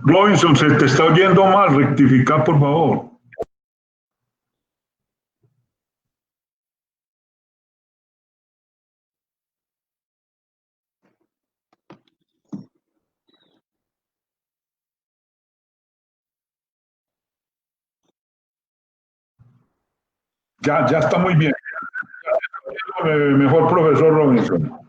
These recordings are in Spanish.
Robinson, se te está oyendo mal, rectifica por favor. Ya está muy bien. Mejor, profesor Robinson.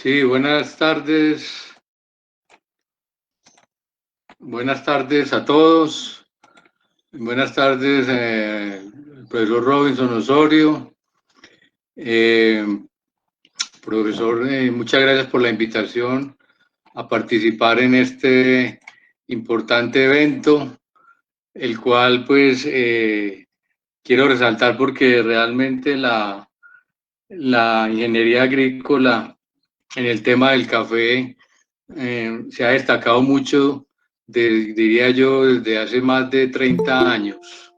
Sí, buenas tardes. Buenas tardes a todos. Buenas tardes, profesor Robinson Osorio. Profesor, muchas gracias por la invitación a participar en este importante evento, el cual pues quiero resaltar porque realmente la ingeniería agrícola en el tema del café se ha destacado mucho, diría yo, desde hace más de 30 años,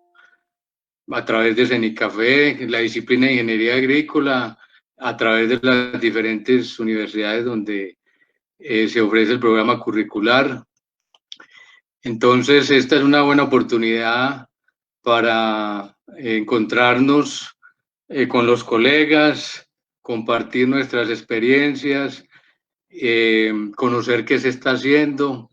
a través de Cenicafé, la disciplina de ingeniería agrícola, a través de las diferentes universidades donde se ofrece el programa curricular. Entonces, esta es una buena oportunidad para encontrarnos con los colegas, compartir nuestras experiencias, conocer qué se está haciendo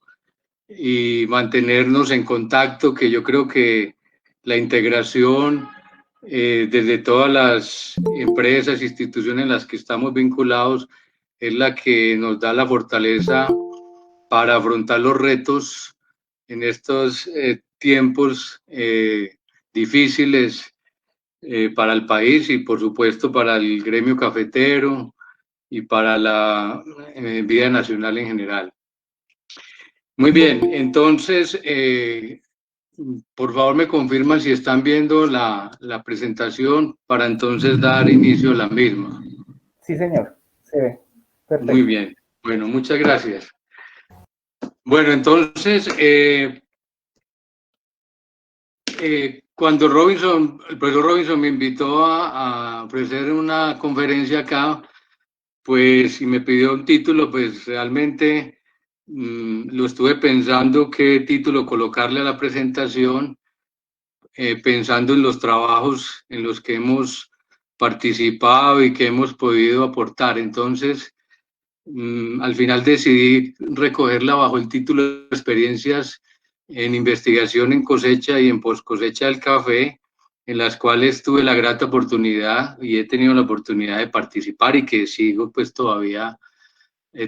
y mantenernos en contacto, que yo creo que la integración desde todas las empresas, instituciones en las que estamos vinculados, es la que nos da la fortaleza para afrontar los retos en estos tiempos difíciles para el país y por supuesto para el gremio cafetero y para la vida nacional en general. Muy bien, entonces, por favor me confirman si están viendo la presentación para entonces dar inicio a la misma. Sí, señor, se ve. Perfecto. Muy bien, bueno, muchas gracias. Bueno, entonces, cuando el profesor Robinson me invitó a ofrecer una conferencia acá, pues, y me pidió un título, pues realmente lo estuve pensando qué título colocarle a la presentación, pensando en los trabajos en los que hemos participado y que hemos podido aportar. Entonces, al final decidí recogerla bajo el título de Experiencias en investigación en cosecha y en post cosecha del café, en las cuales tuve la grata oportunidad y he tenido la oportunidad de participar y que sigo pues todavía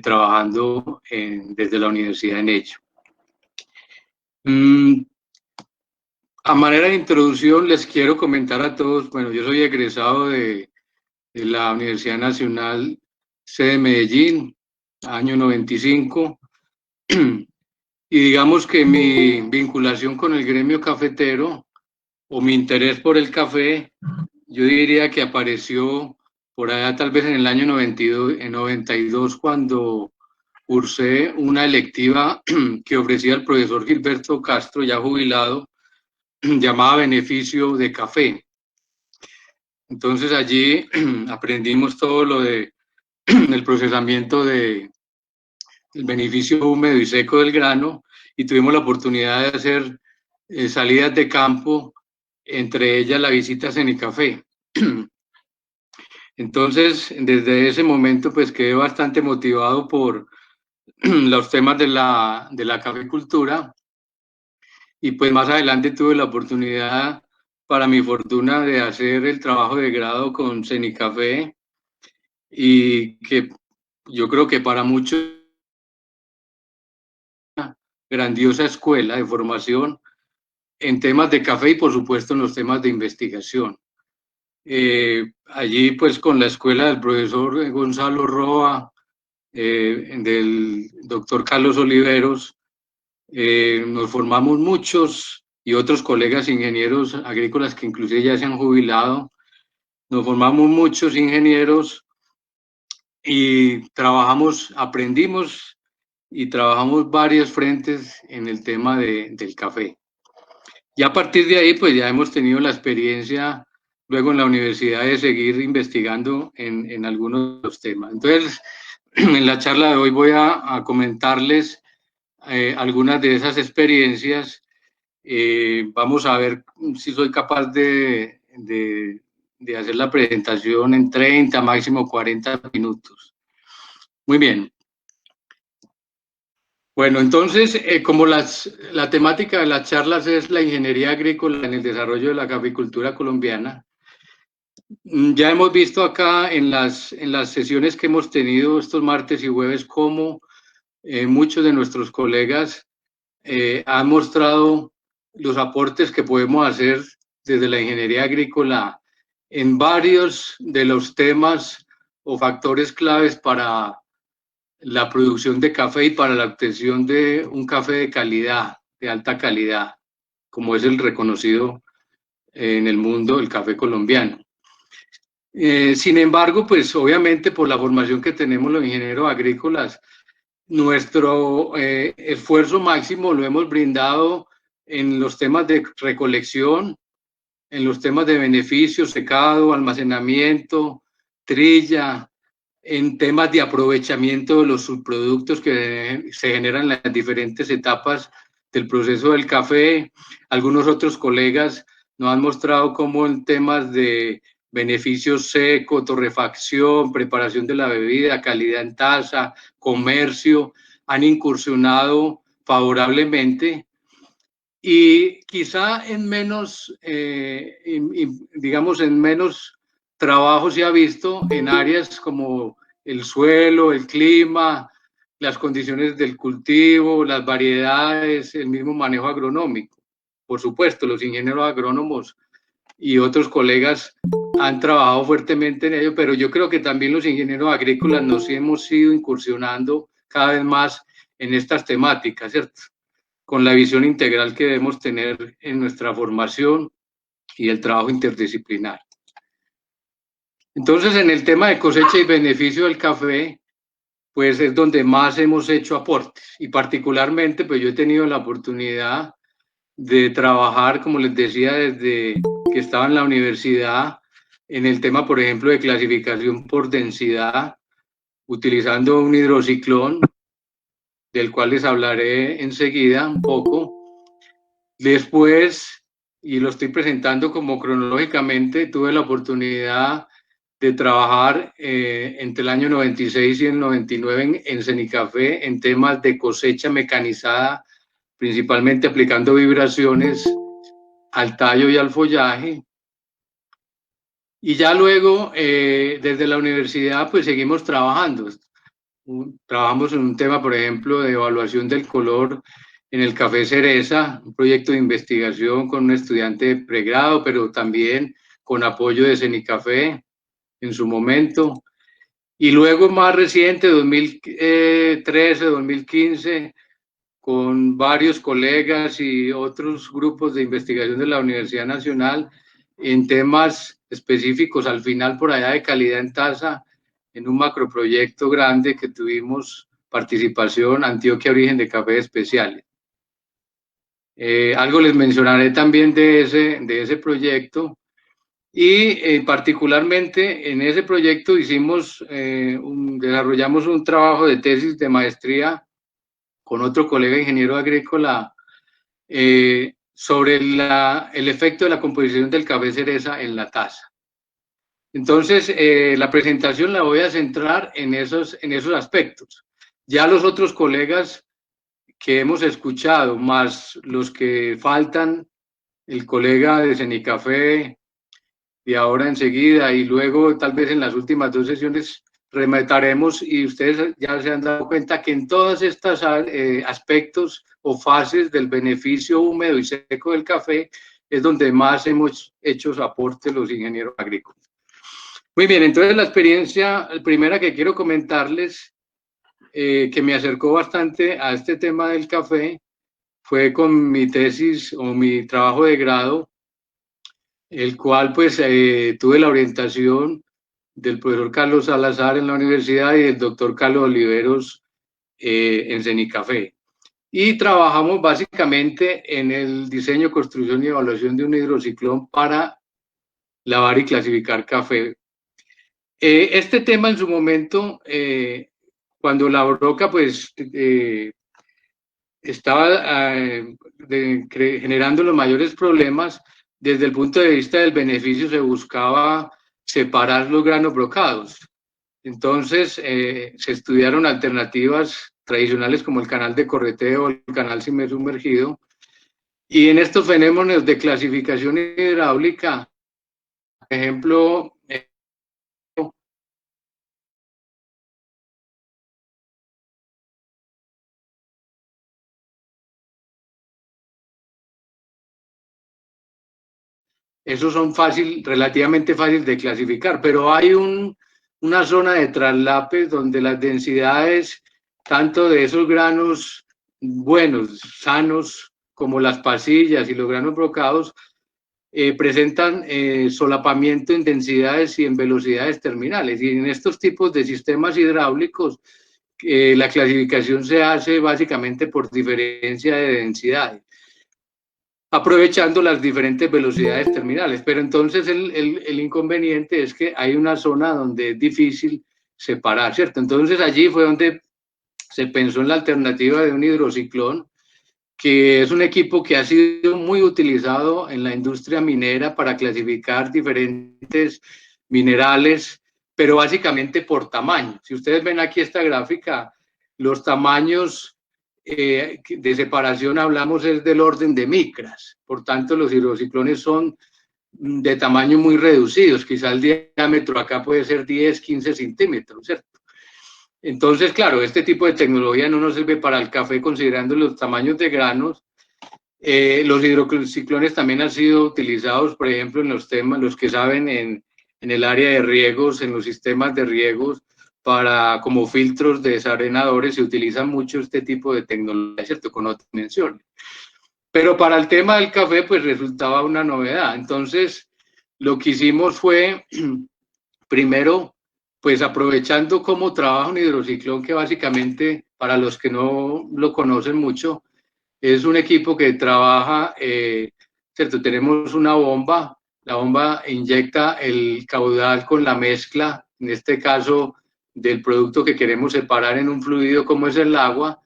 trabajando desde la universidad en ello. A manera de introducción les quiero comentar a todos, bueno, yo soy egresado de la Universidad Nacional sede Medellín, año 95, y digamos que mi vinculación con el gremio cafetero o mi interés por el café, yo diría que apareció por allá tal vez en el año 92 cuando cursé una electiva que ofrecía el profesor Gilberto Castro, ya jubilado, llamada Beneficio de Café. Entonces allí aprendimos todo lo de el procesamiento del beneficio húmedo y seco del grano y tuvimos la oportunidad de hacer salidas de campo, entre ellas la visita a Cenicafé. Entonces, desde ese momento, pues quedé bastante motivado por los temas de la caficultura y pues más adelante tuve la oportunidad, para mi fortuna, de hacer el trabajo de grado con Cenicafé y que yo creo que para muchos una grandiosa escuela de formación en temas de café y por supuesto en los temas de investigación. Allí pues con la escuela del profesor Gonzalo Roa, del doctor Carlos Oliveros, nos formamos muchos y otros colegas ingenieros agrícolas que inclusive ya se han jubilado, nos formamos muchos ingenieros y trabajamos, aprendimos y trabajamos varios frentes en el tema del café. Y a partir de ahí, pues ya hemos tenido la experiencia luego en la universidad de seguir investigando en algunos de los temas. Entonces, en la charla de hoy voy a comentarles algunas de esas experiencias. Vamos a ver si soy capaz de hacer la presentación en 30, máximo 40 minutos. Muy bien. Bueno, entonces, como la temática de las charlas es la ingeniería agrícola en el desarrollo de la caficultura colombiana, Ya hemos visto acá en las sesiones que hemos tenido estos martes y jueves cómo muchos de nuestros colegas han mostrado los aportes que podemos hacer desde la ingeniería agrícola en varios de los temas o factores claves para la producción de café y para la obtención de un café de calidad, de alta calidad, como es el reconocido en el mundo el café colombiano. Sin embargo, pues obviamente por la formación que tenemos los ingenieros agrícolas, nuestro esfuerzo máximo lo hemos brindado en los temas de recolección, en los temas de beneficio, secado, almacenamiento, trilla, en temas de aprovechamiento de los subproductos que se generan en las diferentes etapas del proceso del café. Algunos otros colegas nos han mostrado cómo en temas de beneficio seco, torrefacción, preparación de la bebida, calidad en taza, comercio, han incursionado favorablemente. Y quizá en menos, digamos, en menos trabajo se ha visto en áreas como el suelo, el clima, las condiciones del cultivo, las variedades, el mismo manejo agronómico. Por supuesto, los ingenieros agrónomos y otros colegas han trabajado fuertemente en ello, pero yo creo que también los ingenieros agrícolas nos hemos ido incursionando cada vez más en estas temáticas, ¿cierto? Con la visión integral que debemos tener en nuestra formación y el trabajo interdisciplinar. Entonces, en el tema de cosecha y beneficio del café, pues es donde más hemos hecho aportes y particularmente, pues yo he tenido la oportunidad de trabajar, como les decía, desde que estaba en la universidad, en el tema, por ejemplo, de clasificación por densidad, utilizando un hidrociclón, del cual les hablaré enseguida un poco. Después, y lo estoy presentando como cronológicamente, tuve la oportunidad de trabajar entre el año 96 y el 99 en Cenicafé en temas de cosecha mecanizada, principalmente aplicando vibraciones al tallo y al follaje. Y ya luego, desde la universidad, pues seguimos trabajando. Trabajamos en un tema, por ejemplo, de evaluación del color en el café cereza, un proyecto de investigación con un estudiante de pregrado, pero también con apoyo de Cenicafé en su momento. Y luego más reciente, 2013, 2015, con varios colegas y otros grupos de investigación de la Universidad Nacional en temas específicos, al final por allá de calidad en taza, en un macroproyecto grande que tuvimos participación, Antioquia Origen de Café Especiales. Algo les mencionaré también de ese proyecto y particularmente en ese proyecto desarrollamos un trabajo de tesis de maestría con otro colega ingeniero agrícola sobre el efecto de la composición del café cereza en la taza. Entonces, la presentación la voy a centrar en esos aspectos. Ya los otros colegas que hemos escuchado, más los que faltan, el colega de Cenicafé, y ahora enseguida, y luego tal vez en las últimas dos sesiones remataremos, y ustedes ya se han dado cuenta que en todos estos aspectos o fases del beneficio húmedo y seco del café es donde más hemos hecho aportes los ingenieros agrícolas. Muy bien, entonces la experiencia primera que quiero comentarles, que me acercó bastante a este tema del café, fue con mi tesis o mi trabajo de grado, el cual pues tuve la orientación del profesor Carlos Salazar en la universidad y del doctor Carlos Oliveros en Cenicafé. Y trabajamos básicamente en el diseño, construcción y evaluación de un hidrociclón para lavar y clasificar café. Este tema en su momento, cuando la broca pues estaba generando los mayores problemas, desde el punto de vista del beneficio se buscaba separar los granos brocados. Entonces se estudiaron alternativas tradicionales como el canal de correteo, el canal sumergido, y en estos fenómenos de clasificación hidráulica, por ejemplo, esos son relativamente fáciles de clasificar, pero hay una zona de traslapes donde las densidades, tanto de esos granos buenos, sanos, como las pasillas y los granos brocados, presentan solapamiento en densidades y en velocidades terminales. Y en estos tipos de sistemas hidráulicos, la clasificación se hace básicamente por diferencia de densidades, aprovechando las diferentes velocidades terminales. Pero entonces el inconveniente es que hay una zona donde es difícil separar, ¿cierto? Entonces allí fue donde se pensó en la alternativa de un hidrociclón, que es un equipo que ha sido muy utilizado en la industria minera para clasificar diferentes minerales, pero básicamente por tamaño. Si ustedes ven aquí esta gráfica, los tamaños de separación hablamos es del orden de micras, por tanto los hidrociclones son de tamaño muy reducidos, quizá el diámetro acá puede ser 10, 15 centímetros, ¿cierto? Entonces, claro, este tipo de tecnología no nos sirve para el café considerando los tamaños de granos. Los hidrociclones también han sido utilizados, por ejemplo, en los que saben, en el área de riegos, en los sistemas de riegos, como filtros de desarenadores, se utiliza mucho este tipo de tecnología, ¿cierto? Con otras dimensiones. Pero para el tema del café, pues resultaba una novedad. Entonces, lo que hicimos fue, primero, pues aprovechando cómo trabaja un hidrociclón, que básicamente, para los que no lo conocen mucho, es un equipo que trabaja, ¿cierto? Tenemos una bomba, la bomba inyecta el caudal con la mezcla, en este caso del producto que queremos separar en un fluido como es el agua,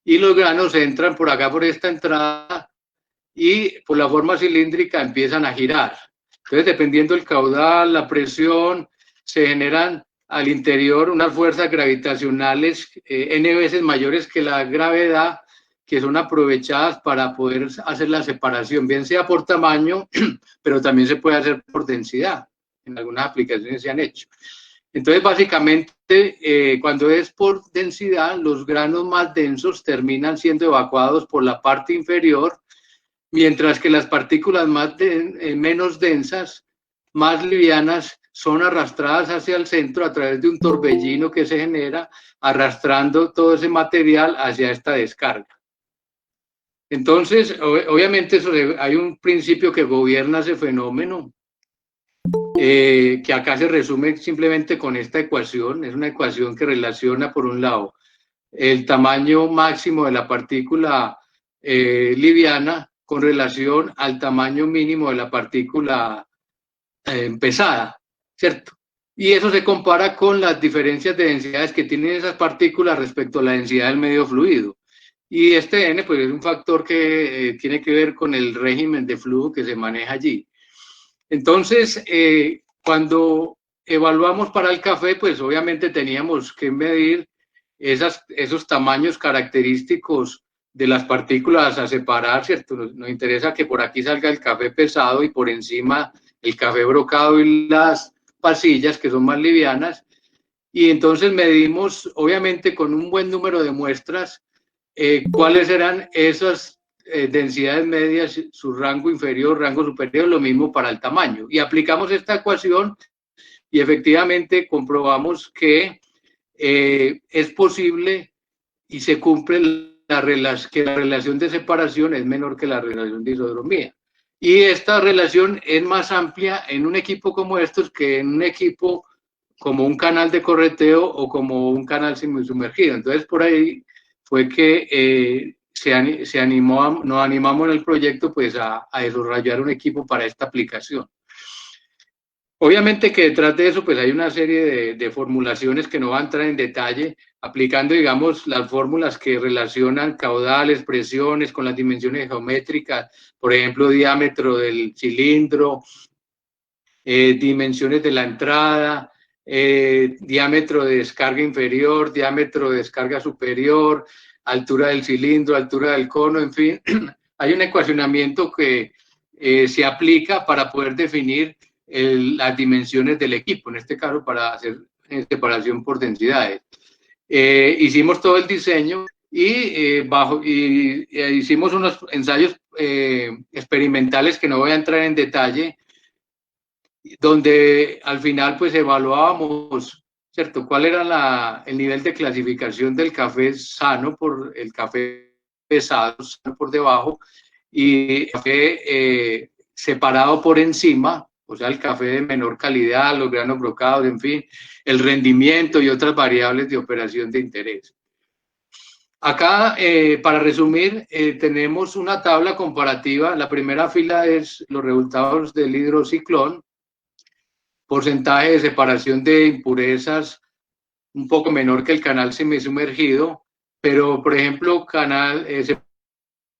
y los granos entran por acá, por esta entrada, y por la forma cilíndrica empiezan a girar. Entonces, dependiendo del caudal, la presión, se generan al interior unas fuerzas gravitacionales n veces mayores que la gravedad, que son aprovechadas para poder hacer la separación, bien sea por tamaño, pero también se puede hacer por densidad. En algunas aplicaciones se han hecho. Entonces, básicamente, cuando es por densidad, los granos más densos terminan siendo evacuados por la parte inferior, mientras que las partículas menos densas, más livianas, son arrastradas hacia el centro a través de un torbellino que se genera, arrastrando todo ese material hacia esta descarga. Entonces, obviamente, hay un principio que gobierna ese fenómeno, que acá se resume simplemente con esta ecuación. Es una ecuación que relaciona, por un lado, el tamaño máximo de la partícula liviana con relación al tamaño mínimo de la partícula pesada, ¿cierto? Y eso se compara con las diferencias de densidades que tienen esas partículas respecto a la densidad del medio fluido. Y este N, pues, es un factor que tiene que ver con el régimen de flujo que se maneja allí. Entonces, cuando evaluamos para el café, pues obviamente teníamos que medir esos tamaños característicos de las partículas a separar, ¿cierto? Nos interesa que por aquí salga el café pesado y por encima el café brocado y las pasillas, que son más livianas. Y entonces medimos, obviamente con un buen número de muestras, cuáles eran esas densidades medias, su rango inferior, rango superior, lo mismo para el tamaño. Y aplicamos esta ecuación y efectivamente comprobamos que es posible y se cumple que la relación de separación es menor que la relación de isodromía. Y esta relación es más amplia en un equipo como estos que en un equipo como un canal de correteo o como un canal semisumergido. Entonces, por ahí fue que nos animamos en el proyecto, pues, a desarrollar un equipo para esta aplicación. Obviamente que detrás de eso, pues, hay una serie de formulaciones que no van a entrar en detalle, aplicando, digamos, las fórmulas que relacionan caudales, presiones con las dimensiones geométricas, por ejemplo, diámetro del cilindro, dimensiones de la entrada, diámetro de descarga inferior, diámetro de descarga superior, altura del cilindro, altura del cono, en fin. Hay un ecuacionamiento que se aplica para poder definir las dimensiones del equipo, en este caso para hacer separación por densidades. Hicimos todo el diseño y hicimos unos ensayos experimentales que no voy a entrar en detalle, donde al final pues evaluábamos, ¿cierto?, cuál era el nivel de clasificación del café sano por el café pesado, sano por debajo, y café separado por encima, o sea, el café de menor calidad, los granos brocados, en fin, el rendimiento y otras variables de operación de interés. Acá, para resumir, tenemos una tabla comparativa. La primera fila es los resultados del hidrociclón, porcentaje de separación de impurezas un poco menor que el canal semisumergido, pero, por ejemplo,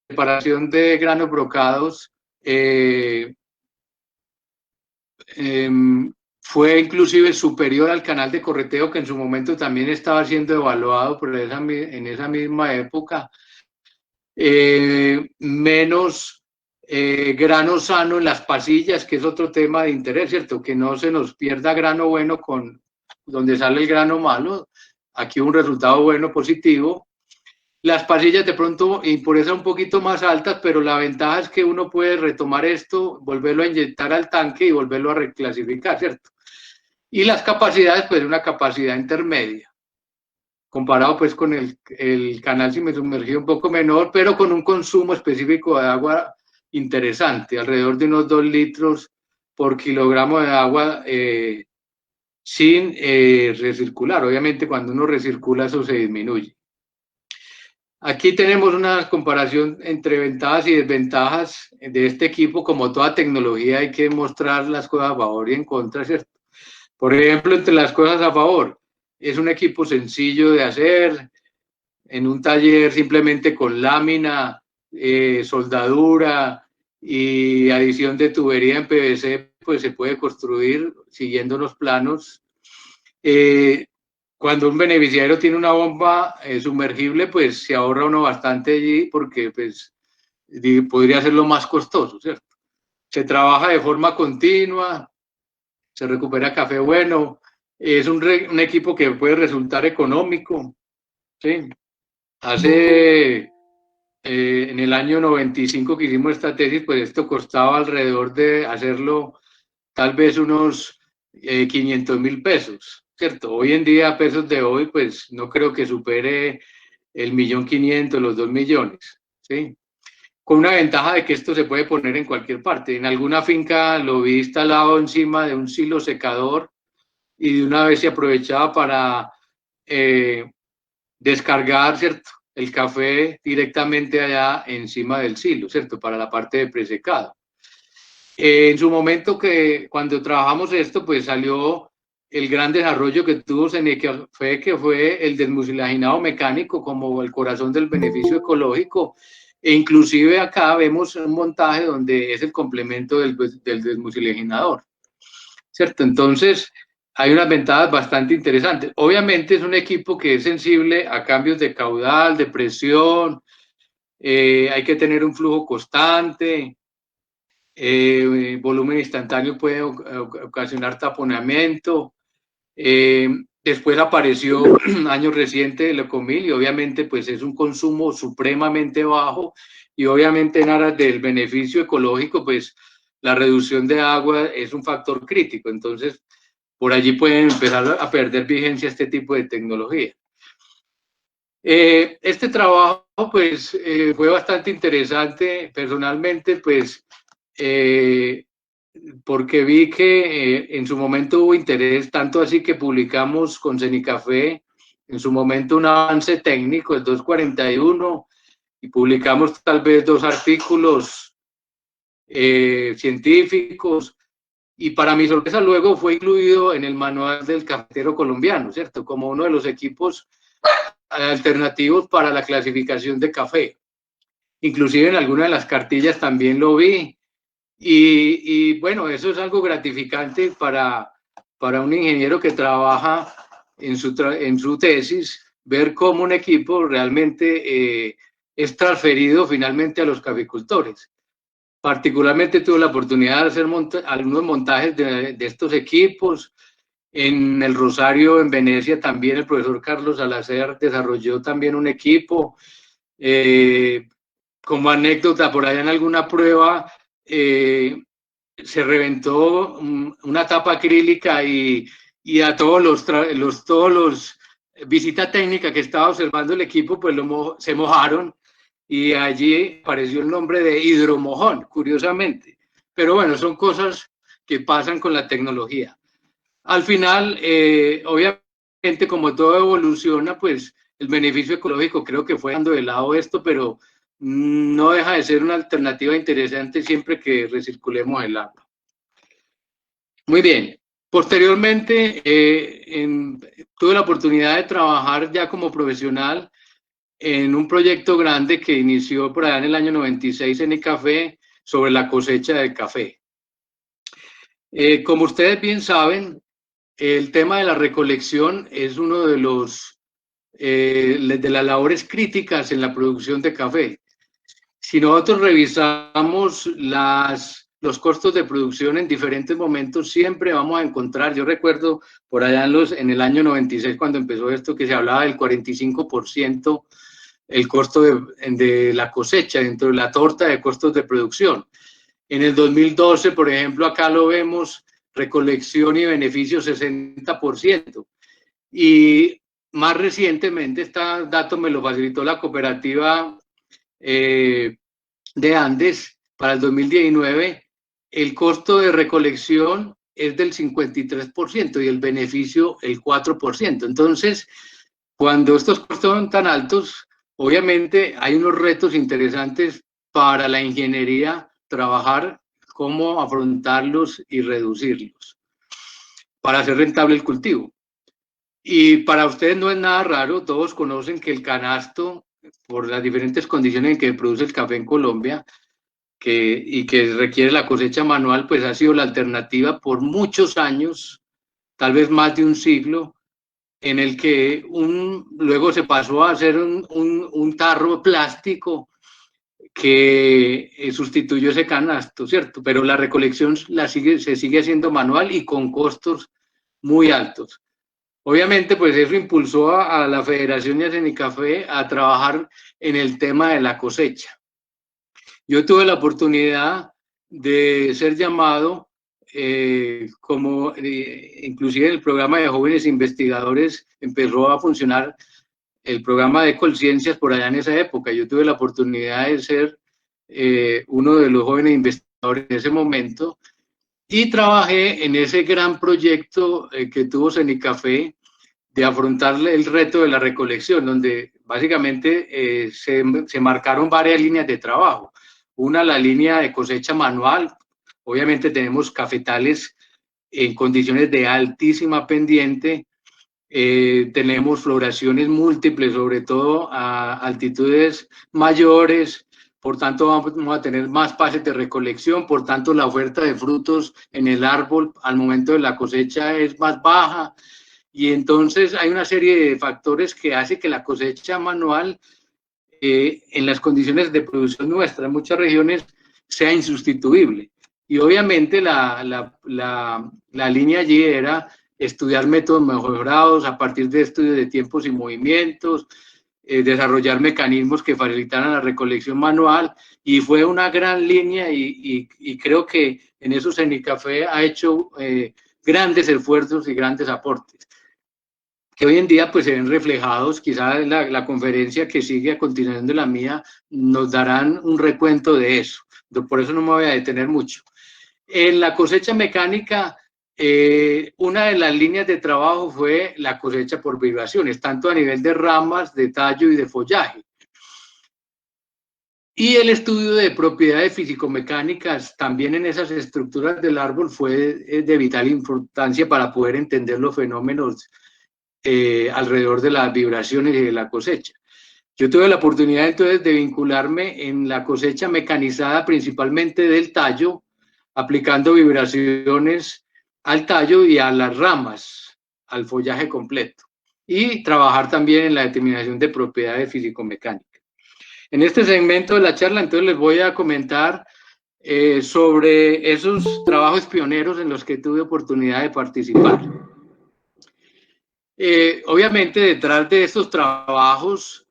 separación de granos brocados fue inclusive superior al canal de correteo, que en su momento también estaba siendo evaluado en esa misma época. Menos grano sano en las pasillas, que es otro tema de interés, ¿cierto? Que no se nos pierda grano bueno con donde sale el grano malo. Aquí un resultado bueno, positivo. Las pasillas de pronto impureza un poquito más altas, pero la ventaja es que uno puede retomar esto, volverlo a inyectar al tanque y volverlo a reclasificar, ¿cierto? Y las capacidades, pues una capacidad intermedia, comparado pues con el canal semisumergido un poco menor, pero con un consumo específico de agua interesante, alrededor de unos 2 litros por kilogramo de agua sin recircular. Obviamente cuando uno recircula eso se disminuye. Aquí tenemos una comparación entre ventajas y desventajas de este equipo. Como toda tecnología hay que mostrar las cosas a favor y en contra, ¿cierto? Por ejemplo, entre las cosas a favor, es un equipo sencillo de hacer, en un taller simplemente con lámina, soldadura y adición de tubería en PVC, pues se puede construir siguiendo los planos. Cuando un beneficiario tiene una bomba sumergible, pues se ahorra uno bastante allí porque pues podría ser lo más costoso, ¿cierto? Se trabaja de forma continua, se recupera café bueno, es un equipo que puede resultar económico, ¿sí? En el año 95 que hicimos esta tesis, pues esto costaba alrededor de hacerlo tal vez unos 500.000 pesos, ¿cierto? Hoy en día, pesos de hoy, pues no creo que supere el 1.500.000, los 2 millones, ¿sí? Con una ventaja de que esto se puede poner en cualquier parte. En alguna finca lo vi instalado encima de un silo secador y de una vez se aprovechaba para descargar, ¿cierto?, el café directamente allá encima del silo, ¿cierto?, para la parte de presecado. En su momento, cuando trabajamos esto, pues salió el gran desarrollo que tuvo Senecafé, que fue el desmucilaginado mecánico como el corazón del beneficio ecológico, e inclusive acá vemos un montaje donde es el complemento del desmucilaginador, ¿cierto? Entonces, hay unas ventajas bastante interesantes. Obviamente es un equipo que es sensible a cambios de caudal, de presión, hay que tener un flujo constante, volumen instantáneo puede ocasionar taponamiento. Después apareció años recientes el Ecomil y obviamente pues es un consumo supremamente bajo y obviamente en aras del beneficio ecológico pues la reducción de agua es un factor crítico. Entonces por allí pueden empezar a perder vigencia este tipo de tecnología. Este trabajo pues fue bastante interesante personalmente, pues porque vi que en su momento hubo interés, tanto así que publicamos con Senecafé en su momento un avance técnico, el 241, y publicamos tal vez 2 artículos científicos, y para mi sorpresa luego fue incluido en el manual del cafetero colombiano, ¿cierto?, como uno de los equipos alternativos para la clasificación de café. Inclusive en alguna de las cartillas también lo vi. Y bueno, eso es algo gratificante para un ingeniero que trabaja en su tesis, ver cómo un equipo realmente es transferido finalmente a los caficultores. Particularmente tuve la oportunidad de hacer algunos montajes de estos equipos. En el Rosario, en Venecia, también el profesor Carlos Salazar desarrolló también un equipo. Como anécdota, por allá en alguna prueba, se reventó una tapa acrílica y a todos los visita técnica que estaba observando el equipo, pues se mojaron y allí apareció el nombre de hidromojón, curiosamente. Pero bueno, son cosas que pasan con la tecnología. Al final, obviamente, como todo evoluciona, pues el beneficio ecológico creo que fue dando de lado esto, pero no deja de ser una alternativa interesante siempre que recirculemos el agua. Muy bien. Posteriormente, tuve la oportunidad de trabajar ya como profesional en un proyecto grande que inició por allá en el año 96 en Ecafé sobre la cosecha de café. Como ustedes bien saben, el tema de la recolección es uno de las labores críticas en la producción de café. Si nosotros revisamos los costos de producción en diferentes momentos, siempre vamos a encontrar, yo recuerdo por allá en el año 96 cuando empezó esto, que se hablaba del 45% el costo de la cosecha dentro de la torta de costos de producción. En el 2012, por ejemplo, acá lo vemos, recolección y beneficio 60%. Y más recientemente, este dato me lo facilitó la cooperativa de Andes para el 2019, el costo de recolección es del 53% y el beneficio el 4%. Entonces, cuando estos costos son tan altos, obviamente hay unos retos interesantes para la ingeniería, trabajar cómo afrontarlos y reducirlos para hacer rentable el cultivo. Y para ustedes no es nada raro, todos conocen que el canasto, por las diferentes condiciones en que produce el café en Colombia, y que requiere la cosecha manual, pues ha sido la alternativa por muchos años, tal vez más de un siglo, en el que luego se pasó a hacer un tarro plástico que sustituyó ese canasto, ¿cierto? Pero la recolección se sigue haciendo manual y con costos muy altos. Obviamente, pues eso impulsó a la Federación de Cenicafé a trabajar en el tema de la cosecha. Yo tuve la oportunidad de ser llamado inclusive el programa de jóvenes investigadores empezó a funcionar el programa de Ecolciencias por allá en esa época. Yo tuve la oportunidad de ser uno de los jóvenes investigadores en ese momento y trabajé en ese gran proyecto que tuvo Cenicafé de afrontar el reto de la recolección, donde básicamente se marcaron varias líneas de trabajo. Una, la línea de cosecha manual. Obviamente tenemos cafetales en condiciones de altísima pendiente, tenemos floraciones múltiples, sobre todo a altitudes mayores, por tanto vamos a tener más pases de recolección, por tanto la oferta de frutos en el árbol al momento de la cosecha es más baja, y entonces hay una serie de factores que hace que la cosecha manual en las condiciones de producción nuestra en muchas regiones sea insustituible. Y obviamente la línea allí era estudiar métodos mejorados a partir de estudios de tiempos y movimientos, desarrollar mecanismos que facilitaran la recolección manual, y fue una gran línea y creo que en eso Cenicafé ha hecho grandes esfuerzos y grandes aportes, que hoy en día pues se ven reflejados. Quizás la conferencia que sigue a continuación de la mía nos darán un recuento de eso, por eso no me voy a detener mucho. En la cosecha mecánica, una de las líneas de trabajo fue la cosecha por vibraciones, tanto a nivel de ramas, de tallo y de follaje. Y el estudio de propiedades físico-mecánicas también en esas estructuras del árbol fue de vital importancia para poder entender los fenómenos alrededor de las vibraciones y de la cosecha. Yo tuve la oportunidad entonces de vincularme en la cosecha mecanizada principalmente del tallo, aplicando vibraciones al tallo y a las ramas, al follaje completo, y trabajar también en la determinación de propiedades físico-mecánicas. En este segmento de la charla entonces les voy a comentar sobre esos trabajos pioneros en los que tuve oportunidad de participar. Obviamente detrás de estos trabajos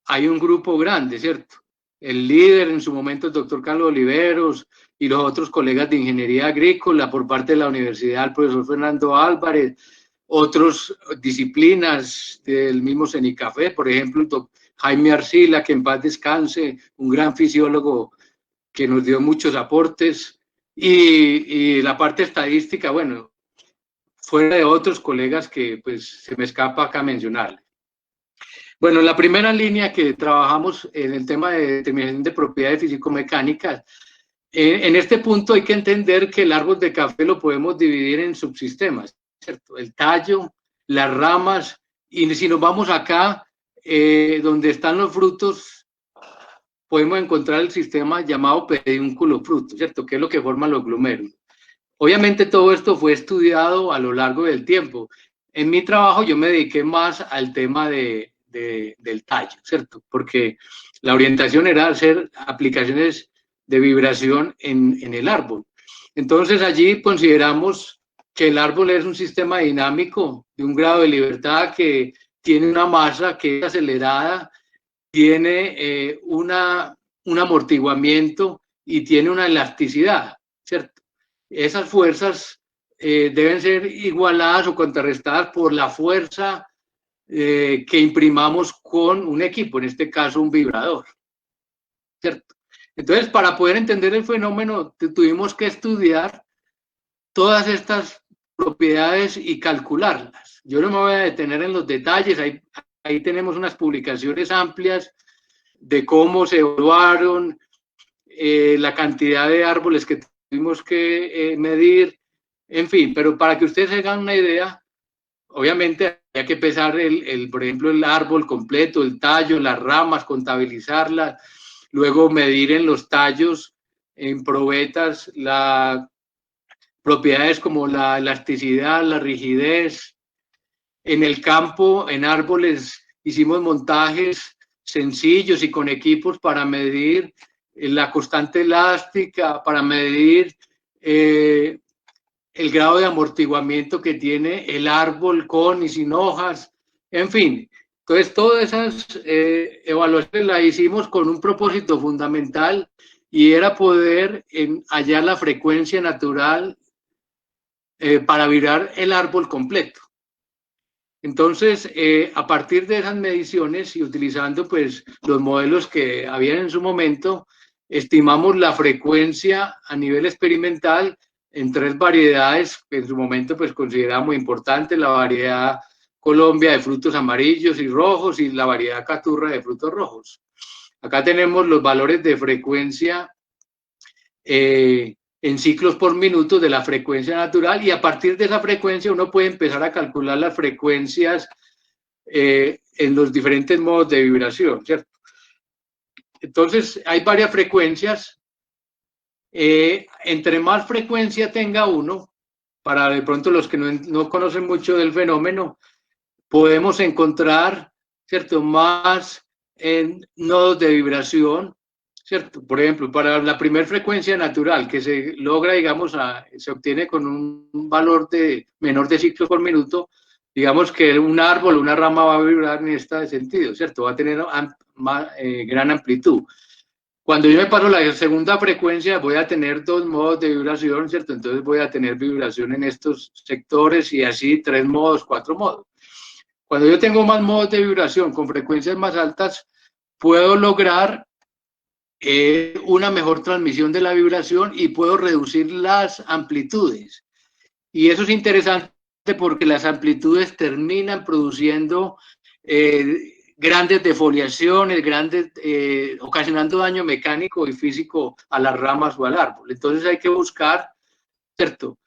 hay un grupo grande, ¿cierto? el líder en su momento, el doctor Carlos Oliveros, y los otros colegas de ingeniería agrícola por parte de la universidad, el profesor Fernando Álvarez, otras disciplinas del mismo CENICAFE, por ejemplo, el Jaime Arcila, que en paz descanse, un gran fisiólogo que nos dio muchos aportes, y la parte estadística, bueno, fuera de otros colegas que pues se me escapa acá mencionarle. Bueno, la primera línea que trabajamos en el tema de determinación de propiedades físico-mecánicas, en este punto hay que entender que el árbol de café lo podemos dividir en subsistemas, ¿cierto? El tallo, las ramas, y si nos vamos acá, donde están los frutos, podemos encontrar el sistema llamado pedúnculo fruto, ¿cierto? Que es lo que forman los glúmeros. Obviamente todo esto fue estudiado a lo largo del tiempo. En mi trabajo yo me dediqué más al tema del tallo, ¿cierto? Porque la orientación era hacer aplicaciones de vibración en el árbol. Entonces allí consideramos que el árbol es un sistema dinámico de un grado de libertad que tiene una masa que es acelerada, tiene un amortiguamiento y tiene una elasticidad, ¿cierto? Esas fuerzas deben ser igualadas o contrarrestadas por la fuerza que imprimamos con un equipo, en este caso un vibrador, ¿cierto? Entonces, para poder entender el fenómeno, tuvimos que estudiar todas estas propiedades y calcularlas. Yo no me voy a detener en los detalles, ahí tenemos unas publicaciones amplias de cómo se evaluaron la cantidad de árboles que tuvimos que medir, en fin, pero para que ustedes se hagan una idea, obviamente hay que pesar, por ejemplo, el árbol completo, el tallo, las ramas, contabilizarlas, luego medir en los tallos, en probetas, las propiedades como la elasticidad, la rigidez. En el campo, en árboles, hicimos montajes sencillos y con equipos para medir la constante elástica, para medir el grado de amortiguamiento que tiene el árbol con y sin hojas, en fin. Entonces, todas esas evaluaciones las hicimos con un propósito fundamental y era poder hallar la frecuencia natural para vibrar el árbol completo. Entonces, a partir de esas mediciones y utilizando pues los modelos que habían en su momento, estimamos la frecuencia a nivel experimental en 3 variedades que en su momento pues consideramos muy importantes, la variedad Colombia de frutos amarillos y rojos y la variedad Caturra de frutos rojos. Acá tenemos los valores de frecuencia en ciclos por minuto de la frecuencia natural y a partir de esa frecuencia uno puede empezar a calcular las frecuencias en los diferentes modos de vibración, ¿cierto? Entonces hay varias frecuencias. Entre más frecuencia tenga uno, para de pronto los que no conocen mucho del fenómeno, podemos encontrar, ¿cierto?, más nodos de vibración, ¿cierto? Por ejemplo, para la primera frecuencia natural que se logra, digamos, se obtiene con un valor de menor de ciclos por minuto, digamos que un árbol, una rama va a vibrar en este sentido, ¿cierto? Va a tener gran amplitud. Cuando yo me paso la segunda frecuencia, voy a tener 2 modos de vibración, ¿cierto? Entonces voy a tener vibración en estos sectores y así 3 modos, 4 modos. Cuando yo tengo más modos de vibración con frecuencias más altas, puedo lograr una mejor transmisión de la vibración y puedo reducir las amplitudes. Y eso es interesante porque las amplitudes terminan produciendo grandes defoliaciones, ocasionando daño mecánico y físico a las ramas o al árbol. Entonces hay que buscar, ¿cierto?,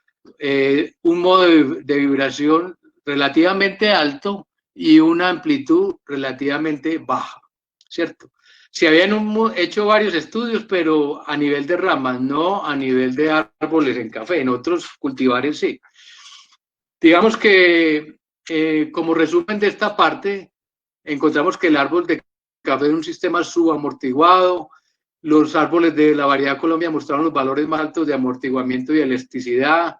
un modo de vibración relativamente alto y una amplitud relativamente baja, ¿cierto? Se habían hecho varios estudios, pero a nivel de ramas, no a nivel de árboles en café, en otros cultivares sí. Digamos que como resumen de esta parte, encontramos que el árbol de café es un sistema subamortiguado. Los árboles de la variedad Colombia mostraron los valores más altos de amortiguamiento y elasticidad.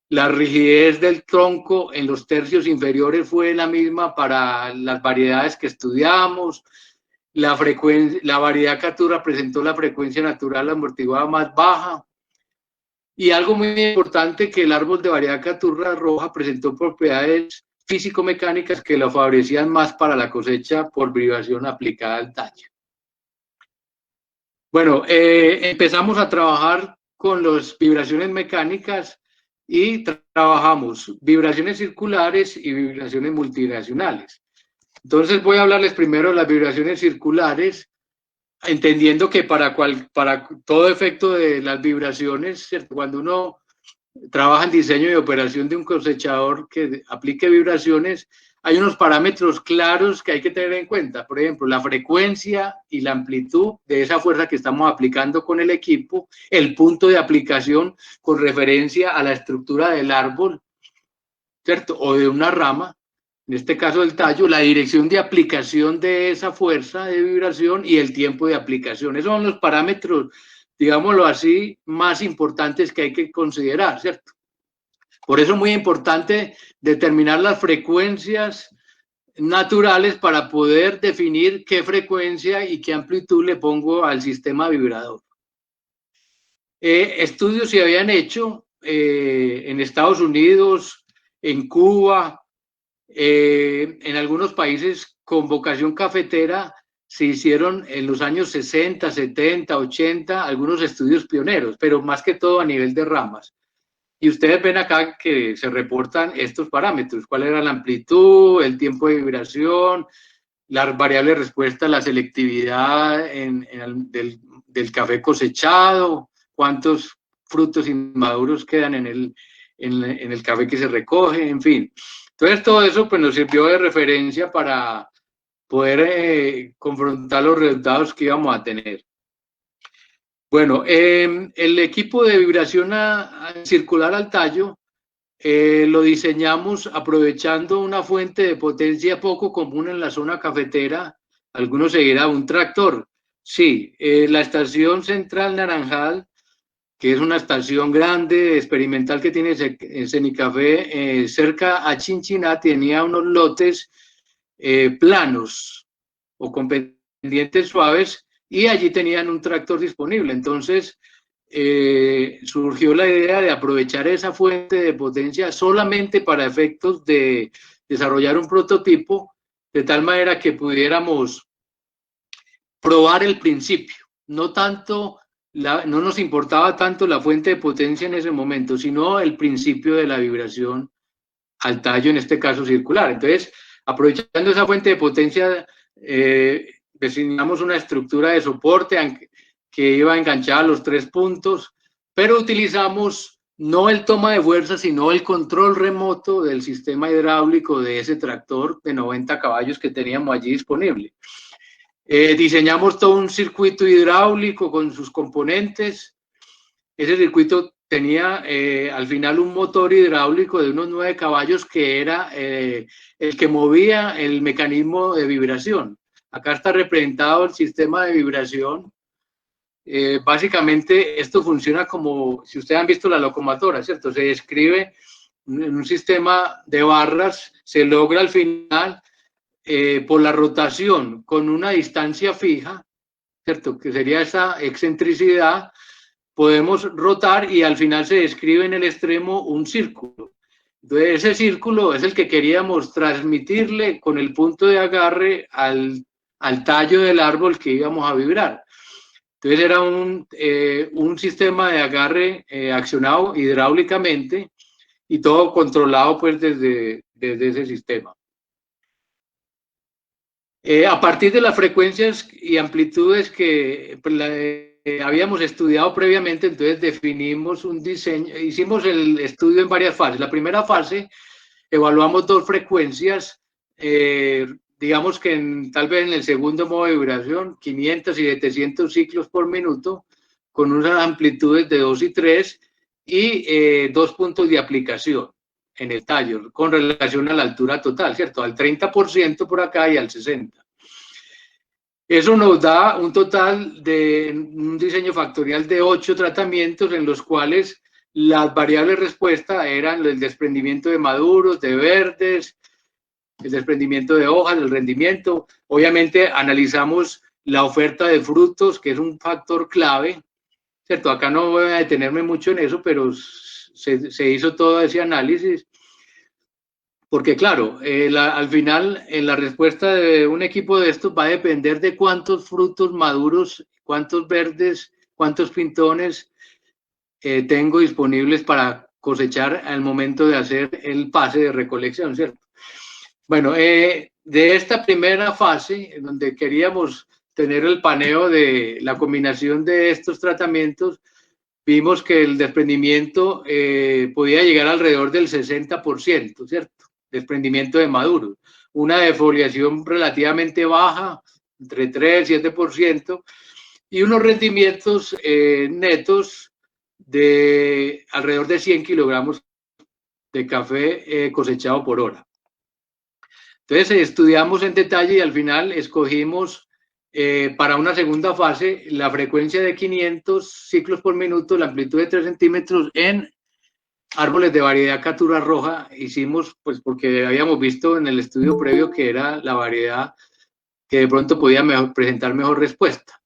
La rigidez del tronco en los tercios inferiores fue la misma para las variedades que estudiamos. la variedad Caturra presentó la frecuencia natural amortiguada más baja. Y algo muy importante, que el árbol de variedad Caturra roja presentó propiedades físico-mecánicas que lo favorecían más para la cosecha por vibración aplicada al tallo. Bueno, empezamos a trabajar con las vibraciones mecánicas y trabajamos vibraciones circulares y vibraciones multidireccionales. Entonces voy a hablarles primero de las vibraciones circulares, entendiendo que para todo efecto de las vibraciones, ¿cierto? Cuando uno trabaja en diseño y operación de un cosechador que aplique vibraciones, hay unos parámetros claros que hay que tener en cuenta. Por ejemplo, la frecuencia y la amplitud de esa fuerza que estamos aplicando con el equipo, el punto de aplicación con referencia a la estructura del árbol, ¿cierto? O de una rama, en este caso el tallo, la dirección de aplicación de esa fuerza de vibración y el tiempo de aplicación. Esos son los parámetros, digámoslo así, más importantes que hay que considerar, ¿cierto? Por eso es muy importante determinar las frecuencias naturales para poder definir qué frecuencia y qué amplitud le pongo al sistema vibrador. Estudios se habían hecho en Estados Unidos, en Cuba, en algunos países con vocación cafetera. Se hicieron en los años 60, 70, 80 algunos estudios pioneros, pero más que todo a nivel de ramas. Y ustedes ven acá que se reportan estos parámetros: cuál era la amplitud, el tiempo de vibración, las variables de respuesta, la selectividad del café cosechado, cuántos frutos inmaduros quedan en el café que se recoge, en fin. Entonces todo eso pues nos sirvió de referencia para poder confrontar los resultados que íbamos a tener. Bueno, el equipo de vibración circular al tallo lo diseñamos aprovechando una fuente de potencia poco común en la zona cafetera. Algunos se dirán, ¿un tractor? Sí, la estación central Naranjal, que es una estación grande, experimental, que tiene Cenicafé, cerca a Chinchiná, tenía unos lotes planos o con pendientes suaves, y allí tenían un tractor disponible. Entonces surgió la idea de aprovechar esa fuente de potencia solamente para efectos de desarrollar un prototipo, de tal manera que pudiéramos probar el principio. No nos importaba tanto la fuente de potencia en ese momento, sino el principio de la vibración al tallo, en este caso circular. Entonces, aprovechando esa fuente de potencia, diseñamos una estructura de soporte que iba enganchada a los 3 puntos, pero utilizamos no el toma de fuerza, sino el control remoto del sistema hidráulico de ese tractor de 90 caballos que teníamos allí disponible. Diseñamos todo un circuito hidráulico con sus componentes. Ese circuito tenía al final un motor hidráulico de unos 9 caballos que era el que movía el mecanismo de vibración. Acá está representado el sistema de vibración. Básicamente esto funciona como, si ustedes han visto la locomotora, ¿cierto? Se describe en un sistema de barras, se logra al final por la rotación con una distancia fija, ¿cierto? Que sería esa excentricidad, podemos rotar y al final se describe en el extremo un círculo. Entonces ese círculo es el que queríamos transmitirle con el punto de agarre al tallo del árbol que íbamos a vibrar. Entonces era un sistema de agarre accionado hidráulicamente y todo controlado pues desde ese sistema. A partir de las frecuencias y amplitudes que habíamos estudiado previamente, entonces definimos un diseño, hicimos el estudio en varias fases. La primera fase, evaluamos 2 frecuencias, digamos que tal vez en el segundo modo de vibración, 500 y 700 ciclos por minuto, con unas amplitudes de 2 y 3 y 2 puntos de aplicación en el tallo, con relación a la altura total, ¿cierto? Al 30% por acá y al 60%. Eso nos da un total de un diseño factorial de 8 tratamientos, en los cuales las variables de respuesta eran el desprendimiento de maduros, de verdes, el desprendimiento de hojas, el rendimiento. Obviamente analizamos la oferta de frutos, que es un factor clave, ¿cierto? Acá no voy a detenerme mucho en eso, pero se hizo todo ese análisis, porque claro, al final la respuesta de un equipo de estos va a depender de cuántos frutos maduros, cuántos verdes, cuántos pintones tengo disponibles para cosechar al momento de hacer el pase de recolección, ¿cierto? Bueno, de esta primera fase, en donde queríamos tener el paneo de la combinación de estos tratamientos, vimos que el desprendimiento podía llegar alrededor del 60%, ¿cierto? Desprendimiento de maduros. Una defoliación relativamente baja, entre 3 y 7%, y unos rendimientos netos de alrededor de 100 kilogramos de café cosechado por hora. Entonces estudiamos en detalle y al final escogimos para una segunda fase la frecuencia de 500 ciclos por minuto, la amplitud de 3 centímetros en árboles de variedad Caturra Roja. Hicimos, pues porque habíamos visto en el estudio previo que era la variedad que de pronto podía presentar mejor respuesta.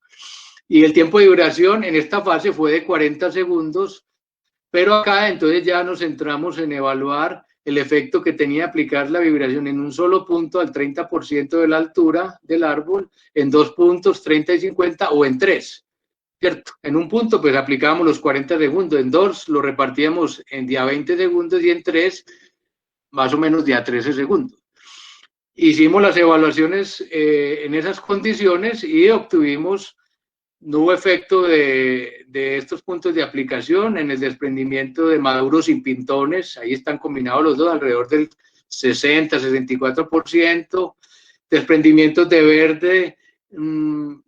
Y el tiempo de duración en esta fase fue de 40 segundos, pero acá entonces ya nos centramos en evaluar el efecto que tenía aplicar la vibración en un solo punto al 30% de la altura del árbol, en 2 puntos, 30 y 50, o en 3, ¿cierto? En un punto pues aplicábamos los 40 segundos, en 2 lo repartíamos en día 20 segundos y en 3 más o menos día 13 segundos. Hicimos las evaluaciones en esas condiciones y obtuvimos, no hubo efecto de estos puntos de aplicación en el desprendimiento de maduros y pintones, ahí están combinados los dos, alrededor del 60-64%, desprendimientos de verde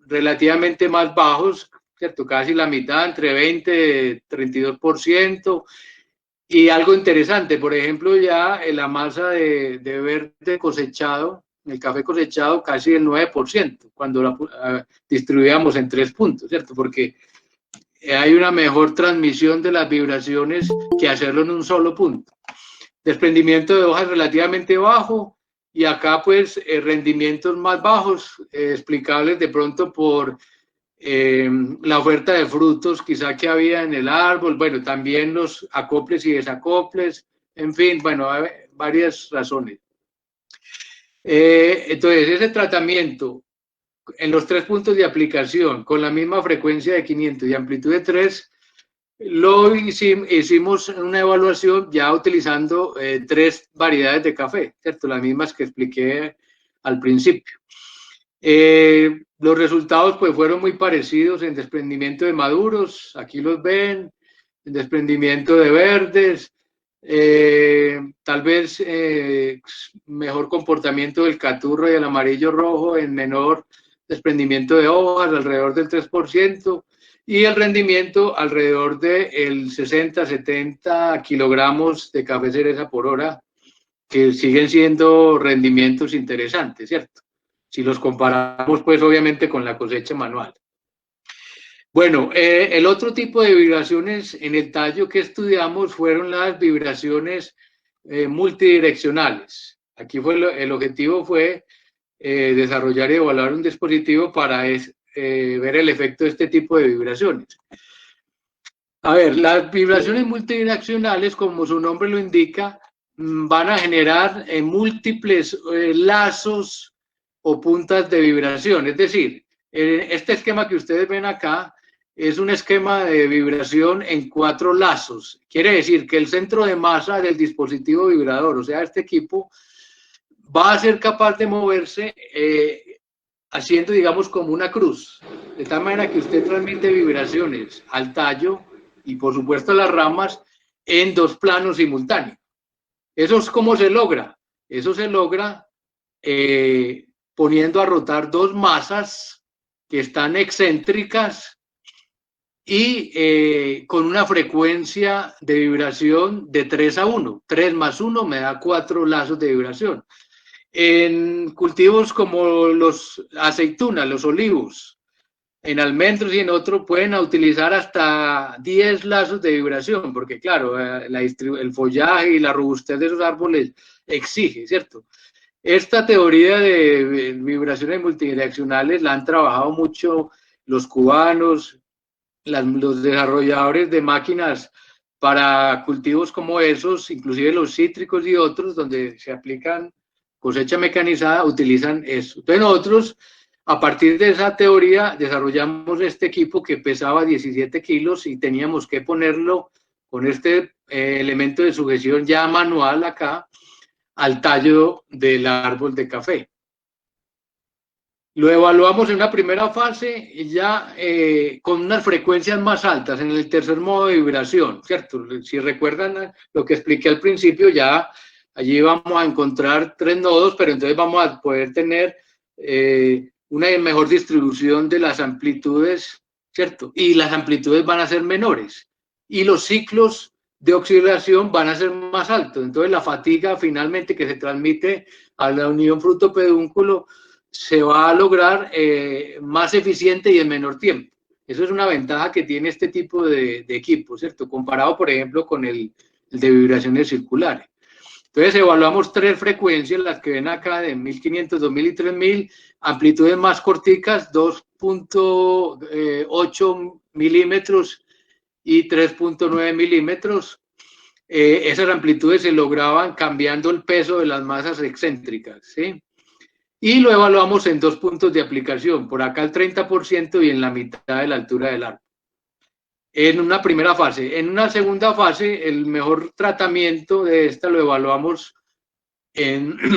relativamente más bajos, ¿cierto? Casi la mitad, entre 20-32%, y algo interesante, por ejemplo, ya en la masa de verde cosechado, el café cosechado, casi el 9%, cuando la distribuíamos en 3 puntos, ¿cierto? Porque hay una mejor transmisión de las vibraciones que hacerlo en un solo punto. Desprendimiento de hojas relativamente bajo, y acá pues rendimientos más bajos, explicables de pronto por la oferta de frutos quizá que había en el árbol, bueno, también los acoples y desacoples, en fin, bueno, hay varias razones. Entonces, ese tratamiento en los 3 puntos de aplicación, con la misma frecuencia de 500 y amplitud de 3, lo hicimos una evaluación ya utilizando 3 variedades de café, ¿cierto? Las mismas que expliqué al principio. Los resultados pues fueron muy parecidos en desprendimiento de maduros, aquí los ven, en desprendimiento de verdes, tal vez mejor comportamiento del caturro y el amarillo rojo, en menor desprendimiento de hojas, alrededor del 3%, y el rendimiento alrededor del 60-70 kilogramos de café cereza por hora, que siguen siendo rendimientos interesantes, ¿cierto? Si los comparamos, pues obviamente con la cosecha manual. Bueno, el otro tipo de vibraciones en el tallo que estudiamos fueron las vibraciones multidireccionales. Aquí el objetivo fue desarrollar y evaluar un dispositivo para ver el efecto de este tipo de vibraciones. A ver, las vibraciones multidireccionales, como su nombre lo indica, van a generar múltiples lazos o puntas de vibración. Es decir, este esquema que ustedes ven acá es un esquema de vibración en 4 lazos. Quiere decir que el centro de masa del dispositivo vibrador, o sea, este equipo, va a ser capaz de moverse haciendo, digamos, como una cruz, de tal manera que usted transmite vibraciones al tallo y, por supuesto, a las ramas en 2 planos simultáneos. ¿Eso es cómo se logra? Eso se logra poniendo a rotar 2 masas que están excéntricas y con una frecuencia de vibración de 3:1. 3 más 1 me da 4 lazos de vibración. En cultivos como los aceitunas, los olivos, en almendros y en otros pueden utilizar hasta 10 lazos de vibración, porque claro, el follaje y la robustez de esos árboles exige, ¿cierto? Esta teoría de vibraciones multidireccionales la han trabajado mucho los cubanos, los desarrolladores de máquinas para cultivos como esos, inclusive los cítricos y otros, donde se aplican cosecha mecanizada, utilizan eso. Entonces nosotros, a partir de esa teoría, desarrollamos este equipo que pesaba 17 kilos y teníamos que ponerlo con este elemento de sujeción ya manual acá, al tallo del árbol de café. Lo evaluamos en una primera fase ya con unas frecuencias más altas en el tercer modo de vibración, ¿cierto? Si recuerdan lo que expliqué al principio, ya allí vamos a encontrar 3 nodos, pero entonces vamos a poder tener una mejor distribución de las amplitudes, ¿cierto? Y las amplitudes van a ser menores y los ciclos de oxidación van a ser más altos. Entonces la fatiga finalmente que se transmite a la unión fruto-pedúnculo se va a lograr más eficiente y en menor tiempo. Eso es una ventaja que tiene este tipo de equipo, ¿cierto? Comparado, por ejemplo, con el de vibraciones circulares. Entonces evaluamos 3 frecuencias, las que ven acá de 1500, 2000 y 3000, amplitudes más corticas, 2.8 milímetros y 3.9 milímetros. Esas amplitudes se lograban cambiando el peso de las masas excéntricas, ¿sí? Y lo evaluamos en 2 puntos de aplicación, por acá el 30% y en la mitad de la altura del árbol. En una primera fase. En una segunda fase, el mejor tratamiento de esta lo evaluamos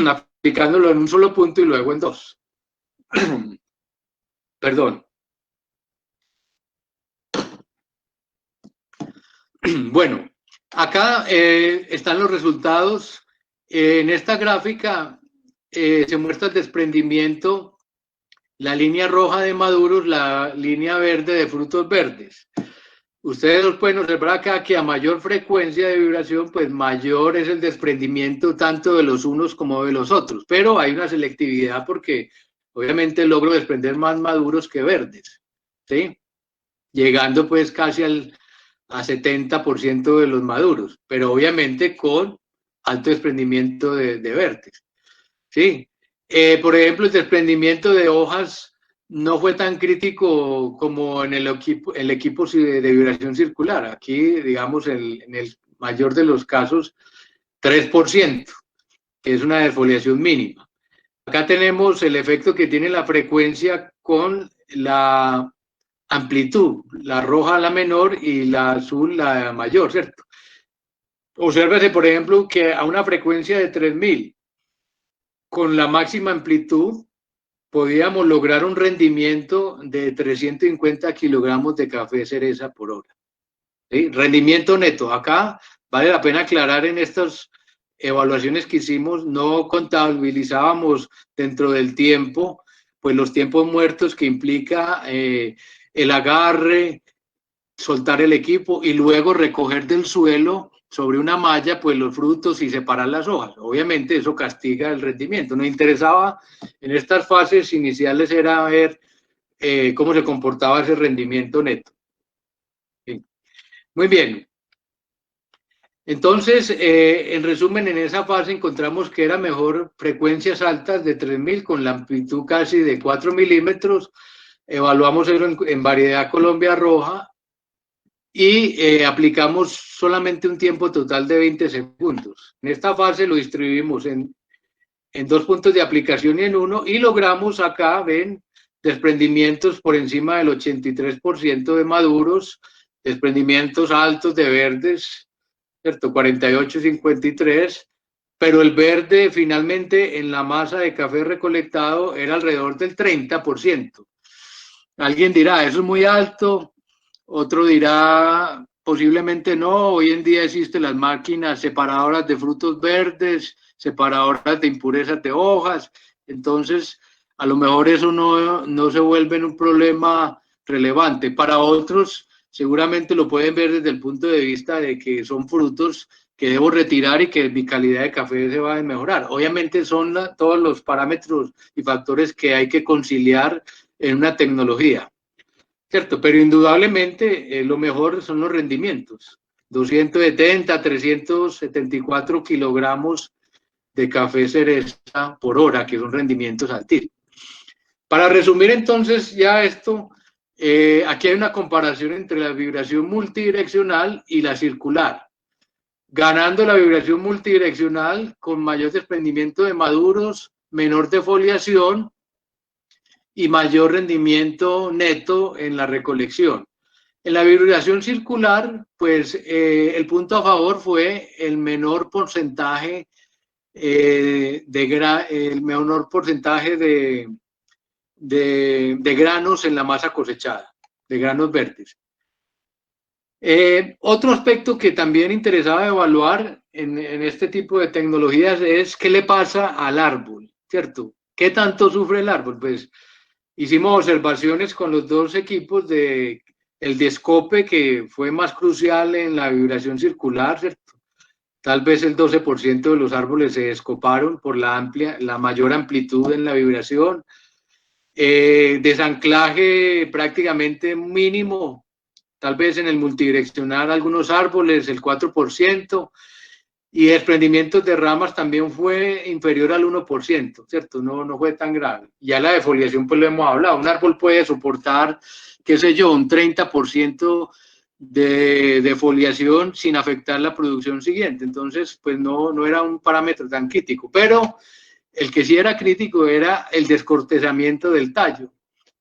aplicándolo en un solo punto y luego en 2. Perdón. Bueno, acá están los resultados. En esta gráfica se muestra el desprendimiento, la línea roja de maduros, la línea verde de frutos verdes. Ustedes los pueden observar acá que a mayor frecuencia de vibración, pues mayor es el desprendimiento tanto de los unos como de los otros, pero hay una selectividad porque obviamente logro desprender más maduros que verdes, ¿sí? Llegando pues casi a 70% de los maduros, pero obviamente con alto desprendimiento de verdes, ¿sí? Por ejemplo, el desprendimiento de hojas no fue tan crítico como en el equipo de vibración circular. Aquí, digamos, en el mayor de los casos, 3%, que es una defoliación mínima. Acá tenemos el efecto que tiene la frecuencia con la amplitud, la roja la menor y la azul la mayor, ¿cierto? Obsérvese, por ejemplo, que a una frecuencia de 3000, con la máxima amplitud, podíamos lograr un rendimiento de 350 kilogramos de café cereza por hora. ¿Sí? Rendimiento neto. Acá vale la pena aclarar en estas evaluaciones que hicimos, no contabilizábamos dentro del tiempo, pues los tiempos muertos que implica el agarre, soltar el equipo y luego recoger del suelo sobre una malla pues los frutos y separar las hojas. Obviamente eso castiga el rendimiento. Nos interesaba en estas fases iniciales era ver cómo se comportaba ese rendimiento neto. Sí. Muy bien. Entonces, en resumen, en esa fase encontramos que era mejor frecuencias altas de 3000 con la amplitud casi de 4 milímetros. Evaluamos eso en variedad Colombia roja y aplicamos solamente un tiempo total de 20 segundos. En esta fase lo distribuimos en 2 puntos de aplicación y en uno, y logramos acá, ven, desprendimientos por encima del 83% de maduros, desprendimientos altos de verdes, ¿cierto? 48 y 53, pero el verde finalmente en la masa de café recolectado era alrededor del 30%. Alguien dirá, eso es muy alto. Otro dirá, posiblemente no, hoy en día existen las máquinas separadoras de frutos verdes, separadoras de impurezas de hojas, entonces a lo mejor eso no se vuelve un problema relevante. Para otros seguramente lo pueden ver desde el punto de vista de que son frutos que debo retirar y que mi calidad de café se va a mejorar. Obviamente son todos los parámetros y factores que hay que conciliar en una tecnología. ¿Cierto? Pero indudablemente lo mejor son los rendimientos. 270, 374 kilogramos de café cereza por hora, que son rendimientos altísimos. Para resumir entonces ya esto, aquí hay una comparación entre la vibración multidireccional y la circular, ganando la vibración multidireccional con mayor desprendimiento de maduros, menor defoliación y mayor rendimiento neto en la recolección. En la vibración circular, pues el punto a favor fue el menor porcentaje de granos en la masa cosechada, de granos verdes. Otro aspecto que también interesaba evaluar en este tipo de tecnologías es qué le pasa al árbol, ¿cierto? ¿Qué tanto sufre el árbol? Pues hicimos observaciones con los dos equipos de el descope, que fue más crucial en la vibración circular, ¿cierto? Tal vez el 12% de los árboles se descoparon por la mayor amplitud en la vibración. Desanclaje prácticamente mínimo, tal vez en el multidireccional algunos árboles, el 4%, y desprendimientos de ramas también fue inferior al 1%, ¿cierto? No fue tan grave. Ya la defoliación, pues lo hemos hablado, un árbol puede soportar, qué sé yo, un 30% de defoliación sin afectar la producción siguiente, entonces pues no era un parámetro tan crítico, pero el que sí era crítico era el descortezamiento del tallo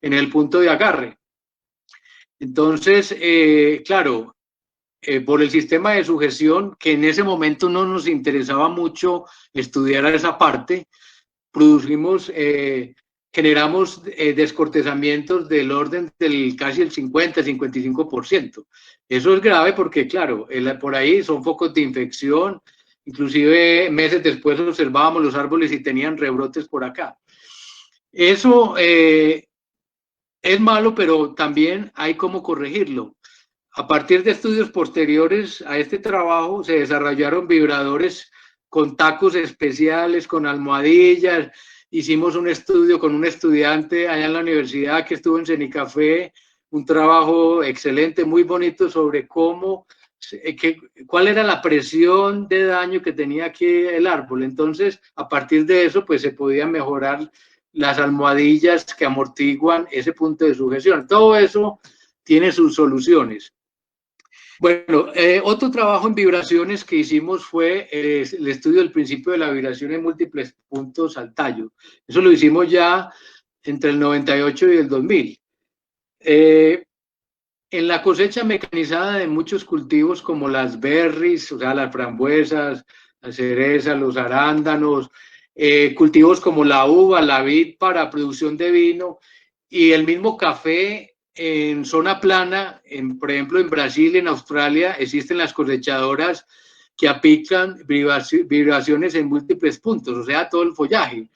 en el punto de agarre. Entonces, claro, por el sistema de sujeción, que en ese momento no nos interesaba mucho estudiar esa parte, generamos descortezamientos del orden del casi el 50-55%. Eso es grave porque, claro, por ahí son focos de infección, inclusive meses después observábamos los árboles y tenían rebrotes por acá. Eso es malo, pero también hay cómo corregirlo. A partir de estudios posteriores a este trabajo se desarrollaron vibradores con tacos especiales, con almohadillas. Hicimos un estudio con un estudiante allá en la universidad que estuvo en Cenicafé, un trabajo excelente, muy bonito sobre cuál era la presión de daño que tenía aquí el árbol. Entonces, a partir de eso, pues se podían mejorar las almohadillas que amortiguan ese punto de sujeción. Todo eso tiene sus soluciones. Bueno, otro trabajo en vibraciones que hicimos fue el estudio del principio de la vibración en múltiples puntos al tallo. Eso lo hicimos ya entre el 98 y el 2000. En la cosecha mecanizada de muchos cultivos como las berries, o sea, las frambuesas, las cerezas, los arándanos, cultivos como la uva, la vid para producción de vino y el mismo café en zona plana, por ejemplo en Brasil, en Australia, existen las cosechadoras que aplican vibraciones en múltiples puntos, o sea, todo el follaje.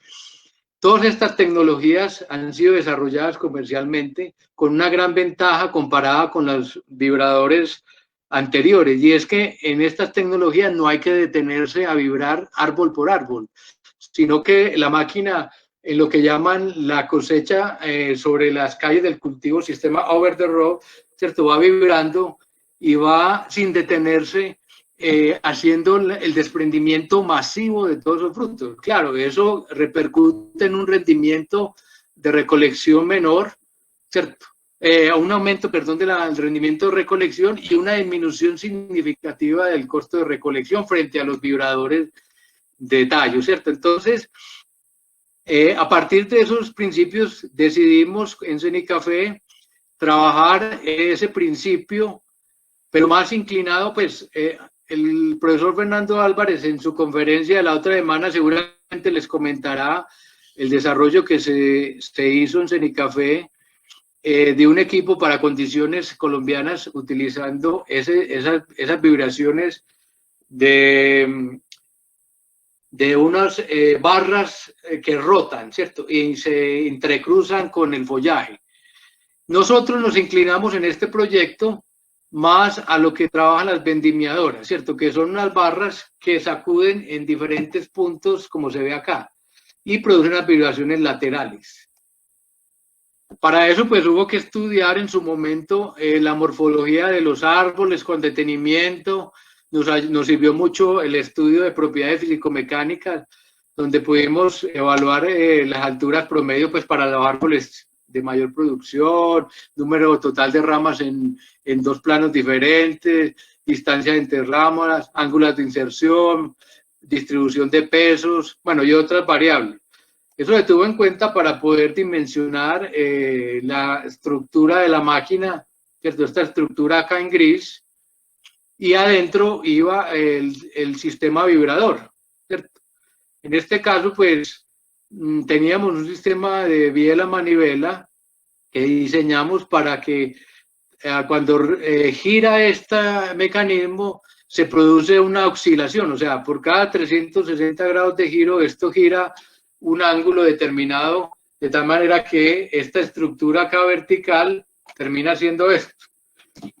Todas estas tecnologías han sido desarrolladas comercialmente con una gran ventaja comparada con los vibradores anteriores, y es que en estas tecnologías no hay que detenerse a vibrar árbol por árbol, sino que la máquina, en lo que llaman la cosecha sobre las calles del cultivo, sistema over the road, ¿cierto? Va vibrando y va sin detenerse, haciendo el desprendimiento masivo de todos los frutos. Claro, eso repercute en un rendimiento de recolección menor, ¿cierto? Un aumento, perdón, del rendimiento de recolección y una disminución significativa del costo de recolección frente a los vibradores de tallo, ¿cierto? Entonces, a partir de esos principios decidimos en Cenicafé trabajar ese principio, pero más inclinado, pues el profesor Fernando Álvarez en su conferencia de la otra semana seguramente les comentará el desarrollo que se hizo en Cenicafé de un equipo para condiciones colombianas utilizando esas vibraciones de unas barras que rotan, ¿cierto? Y se entrecruzan con el follaje. Nosotros nos inclinamos en este proyecto más a lo que trabajan las vendimiadoras, ¿cierto? Que son unas barras que sacuden en diferentes puntos, como se ve acá, y producen las vibraciones laterales. Para eso, pues, hubo que estudiar en su momento la morfología de los árboles con detenimiento. Nos sirvió mucho el estudio de propiedades físico-mecánicas donde pudimos evaluar las alturas promedio pues, para los árboles de mayor producción, número total de ramas en 2 planos diferentes, distancia entre ramas, ángulos de inserción, distribución de pesos, bueno, y otras variables. Eso se tuvo en cuenta para poder dimensionar la estructura de la máquina, ¿cierto? Esta estructura acá en gris, y adentro iba el sistema vibrador, ¿cierto? En este caso, pues, teníamos un sistema de biela-manivela que diseñamos para que cuando gira este mecanismo se produce una oscilación, o sea, por cada 360 grados de giro, esto gira un ángulo determinado, de tal manera que esta estructura acá vertical termina siendo esto.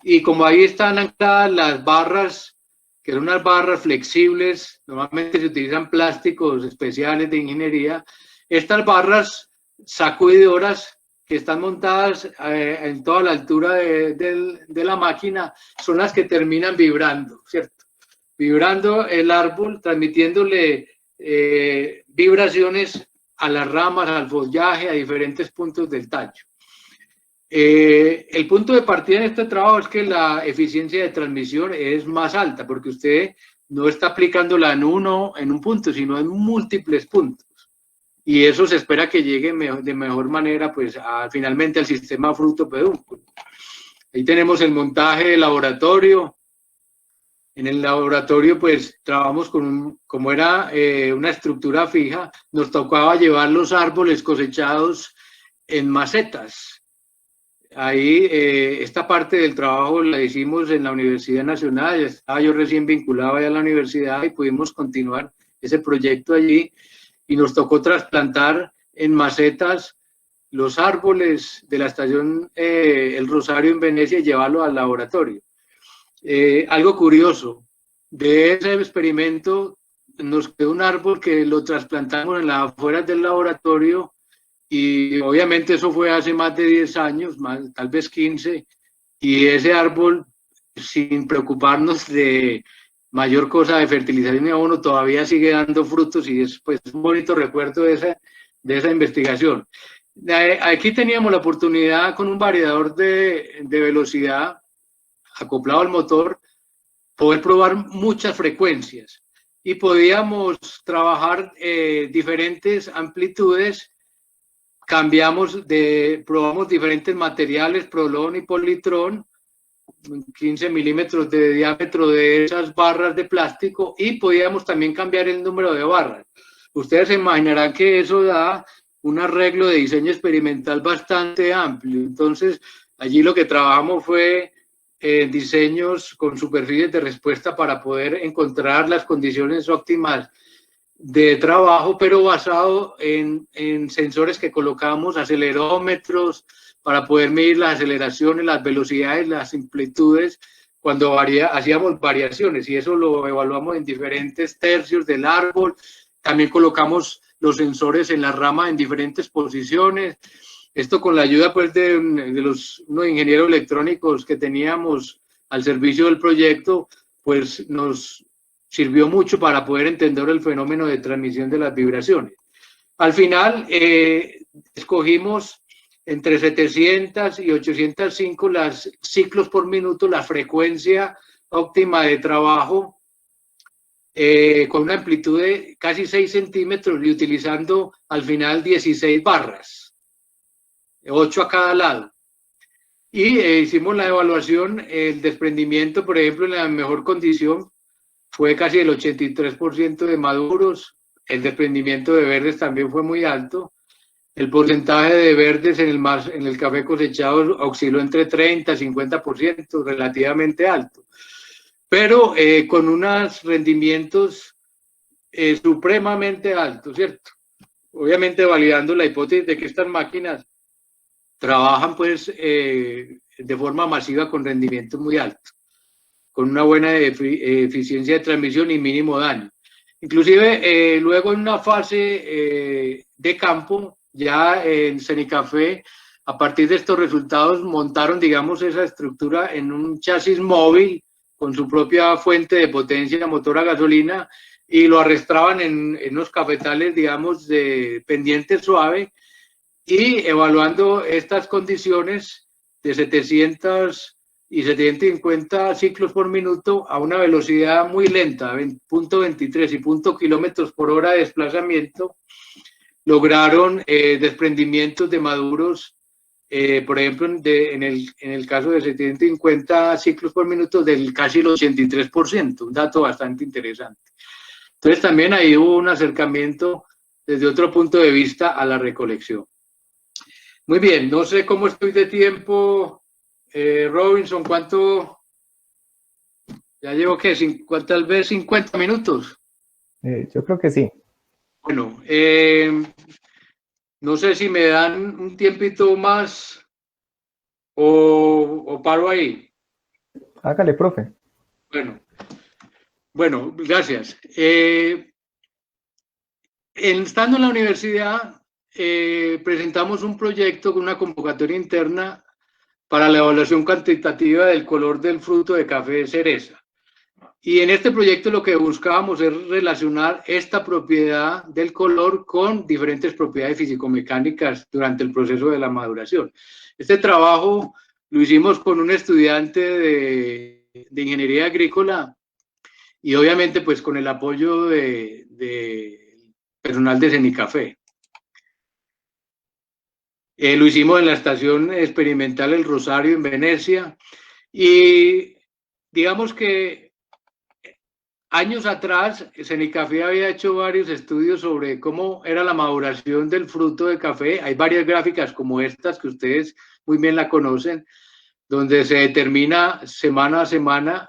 Y como ahí están ancladas las barras, que son unas barras flexibles, normalmente se utilizan plásticos especiales de ingeniería, estas barras sacudidoras que están montadas en toda la altura de la máquina son las que terminan vibrando, ¿cierto? Vibrando el árbol, transmitiéndole vibraciones a las ramas, al follaje, a diferentes puntos del tallo. El punto de partida en este trabajo es que la eficiencia de transmisión es más alta, porque usted no está aplicándola en un punto, sino en múltiples puntos. Y eso se espera que llegue de mejor manera, pues, finalmente al sistema fruto-pedúnculo. Ahí tenemos el montaje del laboratorio. En el laboratorio, pues, trabajamos como era una estructura fija, nos tocaba llevar los árboles cosechados en macetas. Ahí, esta parte del trabajo la hicimos en la Universidad Nacional, estaba yo recién vinculado a la universidad y pudimos continuar ese proyecto allí, y nos tocó trasplantar en macetas los árboles de la estación El Rosario en Venecia y llevarlo al laboratorio. Algo curioso, de ese experimento nos quedó un árbol que lo trasplantamos en las afueras del laboratorio, y obviamente eso fue hace más de 10 años, tal vez 15, y ese árbol, sin preocuparnos de mayor cosa de fertilización y abono, todavía sigue dando frutos, y es pues un bonito recuerdo de esa investigación. Aquí teníamos la oportunidad, con un variador de velocidad acoplado al motor, poder probar muchas frecuencias, y podíamos trabajar diferentes amplitudes. Probamos diferentes materiales, prolón y politrón, 15 milímetros de diámetro de esas barras de plástico, y podíamos también cambiar el número de barras. Ustedes se imaginarán que eso da un arreglo de diseño experimental bastante amplio. Entonces, allí lo que trabajamos fue diseños con superficies de respuesta para poder encontrar las condiciones óptimas de trabajo, pero basado en sensores que colocamos, acelerómetros, para poder medir las aceleraciones, las velocidades, las amplitudes, cuando hacíamos variaciones, y eso lo evaluamos en diferentes tercios del árbol. También colocamos los sensores en la rama en diferentes posiciones. Esto con la ayuda pues de unos ingenieros electrónicos que teníamos al servicio del proyecto, pues nos sirvió mucho para poder entender el fenómeno de transmisión de las vibraciones. Al final, escogimos entre 700 y 805 las ciclos por minuto, la frecuencia óptima de trabajo, con una amplitud de casi 6 centímetros y utilizando al final 16 barras, 8 a cada lado. Y hicimos la evaluación, el desprendimiento, por ejemplo, en la mejor condición, fue casi el 83% de maduros. El desprendimiento de verdes también fue muy alto. El porcentaje de verdes en el café cosechado osciló entre 30 y 50%, relativamente alto. Pero con unos rendimientos supremamente altos, ¿cierto? Obviamente validando la hipótesis de que estas máquinas trabajan pues de forma masiva con rendimientos muy altos, con una buena eficiencia de transmisión y mínimo daño. Inclusive, luego en una fase de campo, ya en Cenicafé, a partir de estos resultados, montaron, digamos, esa estructura en un chasis móvil con su propia fuente de potencia, motor a gasolina, y lo arrastraban en unos cafetales, digamos, de pendiente suave, y evaluando estas condiciones de 700 y 750 ciclos por minuto a una velocidad muy lenta, 0.23 y 0.0 kilómetros por hora de desplazamiento, lograron desprendimientos de maduros, por ejemplo, en el caso de 750 ciclos por minuto, del casi el 83%, un dato bastante interesante. Entonces también ahí hubo un acercamiento desde otro punto de vista a la recolección. Muy bien, no sé cómo estoy de tiempo, Robinson, ¿cuánto? Ya llevo, ¿qué? Tal vez 50 minutos. Yo creo que sí. Bueno, no sé si me dan un tiempito más o paro ahí. Hágale, profe. Bueno, gracias. Estando en la universidad, presentamos un proyecto con una convocatoria interna para la evaluación cuantitativa del color del fruto de café de cereza. Y en este proyecto lo que buscábamos es relacionar esta propiedad del color con diferentes propiedades físico-mecánicas durante el proceso de la maduración. Este trabajo lo hicimos con un estudiante de ingeniería agrícola y obviamente pues con el apoyo de personal de Cenicafé. Lo hicimos en la estación experimental El Rosario en Venecia y digamos que años atrás, Cenicafé había hecho varios estudios sobre cómo era la maduración del fruto de café. Hay varias gráficas como estas que ustedes muy bien la conocen, donde se determina semana a semana,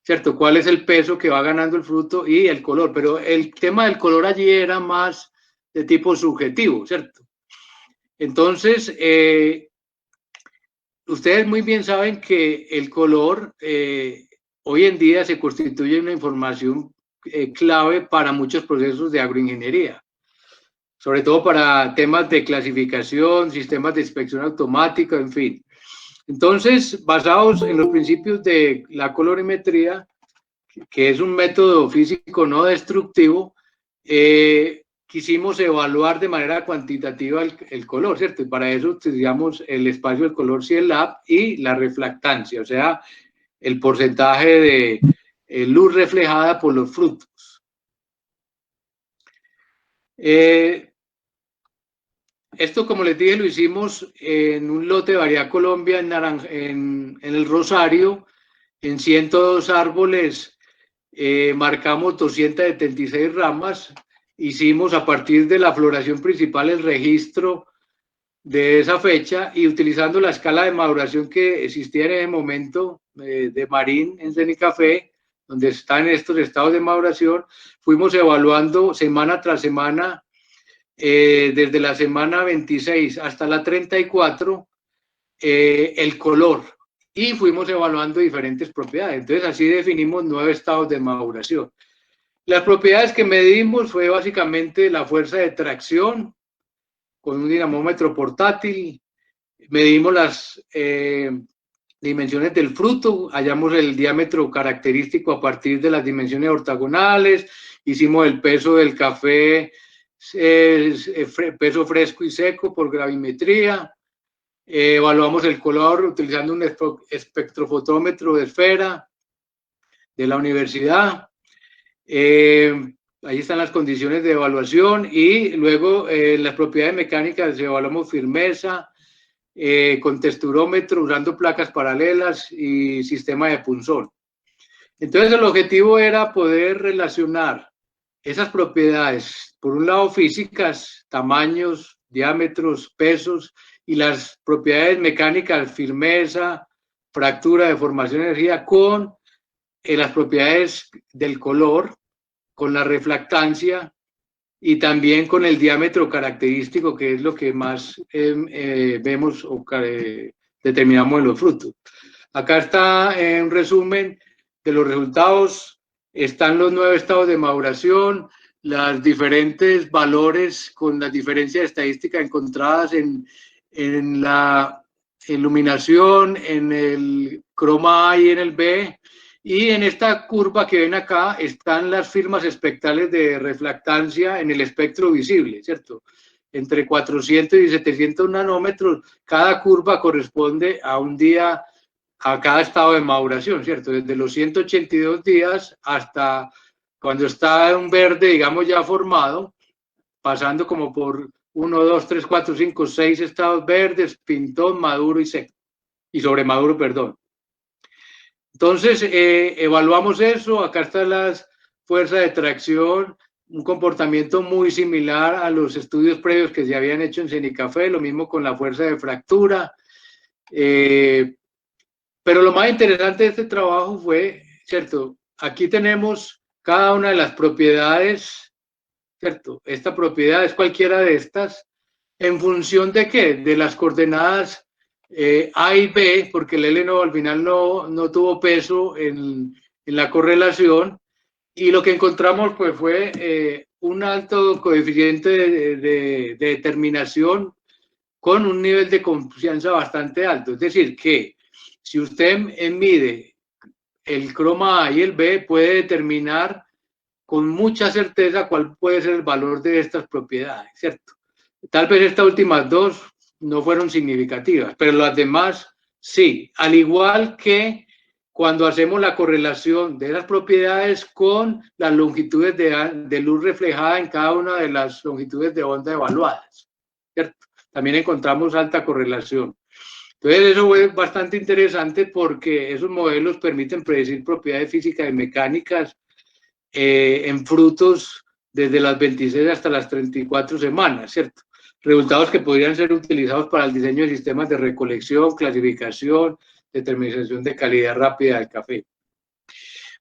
¿cierto?, cuál es el peso que va ganando el fruto y el color. Pero el tema del color allí era más de tipo subjetivo, ¿cierto? Entonces, ustedes muy bien saben que el color hoy en día se constituye una información clave para muchos procesos de agroingeniería, sobre todo para temas de clasificación, sistemas de inspección automática, en fin. Entonces, basados en los principios de la colorimetría, que es un método físico no destructivo, quisimos evaluar de manera cuantitativa el color, ¿cierto? Y para eso utilizamos el espacio del color CIELAB y la refractancia, o sea, el porcentaje de luz reflejada por los frutos. Esto, como les dije, lo hicimos en un lote de variedad Colombia en el Rosario, en 102 árboles, marcamos 276 ramas, hicimos a partir de la floración principal el registro de esa fecha y utilizando la escala de maduración que existía en ese momento de Marín en Cenicafé, donde están estos estados de maduración, fuimos evaluando semana tras semana, desde la semana 26 hasta la 34, el color, y fuimos evaluando diferentes propiedades. Entonces así definimos 9 estados de maduración. Las propiedades que medimos fue básicamente la fuerza de tracción con un dinamómetro portátil, medimos las dimensiones del fruto, hallamos el diámetro característico a partir de las dimensiones ortogonales, hicimos el peso del café, peso fresco y seco por gravimetría, evaluamos el color utilizando un espectrofotómetro de esfera de la universidad. Ahí están las condiciones de evaluación y luego las propiedades mecánicas evaluamos firmeza, con texturómetro, usando placas paralelas y sistema de punzón. Entonces el objetivo era poder relacionar esas propiedades, por un lado físicas, tamaños, diámetros, pesos, y las propiedades mecánicas, firmeza, fractura, deformación, energía, con las propiedades del color, con la refractancia y también con el diámetro característico, que es lo que más vemos o determinamos en los frutos. Acá está un resumen de los resultados. Están los 9 estados de maduración, los diferentes valores con las diferencias estadísticas encontradas en la iluminación, en el croma A y en el B, Y en esta curva que ven acá están las firmas espectrales de refractancia en el espectro visible, ¿cierto? Entre 400 y 700 nanómetros, cada curva corresponde a un día, a cada estado de maduración, ¿cierto? Desde los 182 días hasta cuando está un verde, digamos, ya formado, pasando como por 1, 2, 3, 4, 5, 6 estados verdes, pintón, maduro y seco, y sobremaduro, perdón. Entonces, evaluamos eso, acá están las fuerzas de tracción, un comportamiento muy similar a los estudios previos que se habían hecho en Cenicafé, lo mismo con la fuerza de fractura. Pero lo más interesante de este trabajo fue, ¿cierto? Aquí tenemos cada una de las propiedades, ¿cierto? Esta propiedad es cualquiera de estas, ¿en función de qué? De las coordenadas A y B, porque el L no, al final no tuvo peso en la correlación, y lo que encontramos pues fue un alto coeficiente de determinación con un nivel de confianza bastante alto. Es decir, que si usted mide el croma A y el B, puede determinar con mucha certeza cuál puede ser el valor de estas propiedades, ¿cierto? Tal vez estas últimas dos no fueron significativas, pero las demás sí, al igual que cuando hacemos la correlación de las propiedades con las longitudes de luz reflejada en cada una de las longitudes de onda evaluadas, ¿cierto? También encontramos alta correlación. Entonces eso fue bastante interesante porque esos modelos permiten predecir propiedades físicas y mecánicas en frutos desde las 26 hasta las 34 semanas, ¿cierto? Resultados que podrían ser utilizados para el diseño de sistemas de recolección, clasificación, determinación de calidad rápida del café.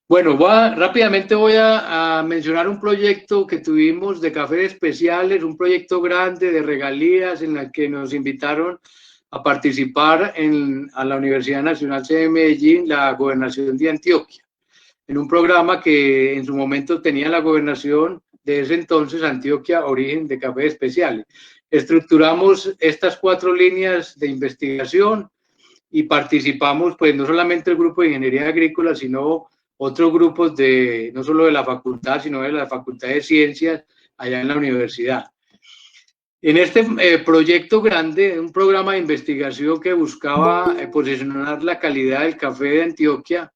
Bueno, rápidamente voy a mencionar un proyecto que tuvimos de cafés especiales, un proyecto grande de regalías en el que nos invitaron a participar a la Universidad Nacional sede de Medellín, la Gobernación de Antioquia, en un programa que en su momento tenía la gobernación de ese entonces, Antioquia, Origen de Cafés Especiales. Estructuramos estas 4 líneas de investigación y participamos, pues, no solamente el grupo de Ingeniería Agrícola, sino otros grupos no solo de la facultad, sino de la Facultad de Ciencias allá en la universidad. En este proyecto grande, un programa de investigación que buscaba posicionar la calidad del café de Antioquia,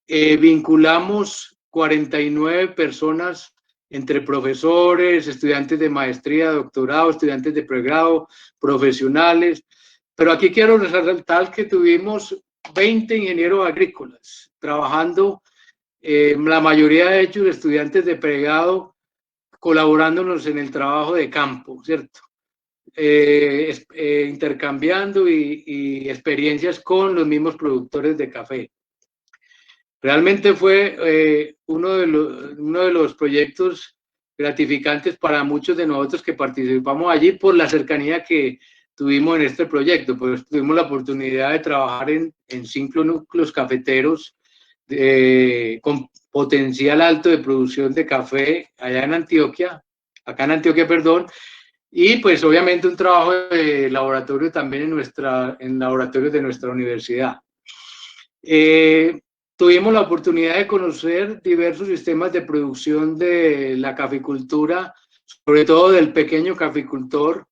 vinculamos 49 personas entre profesores, estudiantes de maestría, doctorado, estudiantes de pregrado, profesionales, pero aquí quiero resaltar que tuvimos 20 ingenieros agrícolas trabajando, la mayoría de ellos estudiantes de pregrado, colaborándonos en el trabajo de campo, ¿cierto? Intercambiando y experiencias con los mismos productores de café. Realmente fue uno de los proyectos gratificantes para muchos de nosotros que participamos allí por la cercanía que tuvimos en este proyecto. Pues tuvimos la oportunidad de trabajar en 5 núcleos cafeteros con potencial alto de producción de café acá en Antioquia, perdón, y pues obviamente un trabajo de laboratorio también en laboratorios de nuestra universidad. Tuvimos la oportunidad de conocer diversos sistemas de producción de la caficultura, sobre todo del pequeño caficultor,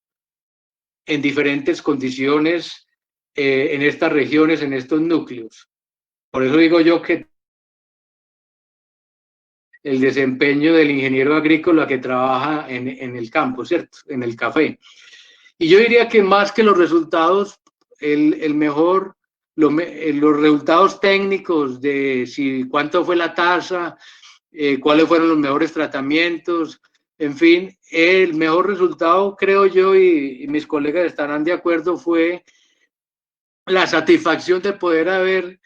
en diferentes condiciones en estas regiones, en estos núcleos. Por eso digo yo que el desempeño del ingeniero agrícola que trabaja en el campo, ¿cierto? En el café. Y yo diría que más que los resultados, los resultados técnicos de cuánto fue la tasa, cuáles fueron los mejores tratamientos, en fin, el mejor resultado, creo yo, y mis colegas estarán de acuerdo, fue la satisfacción de poder haber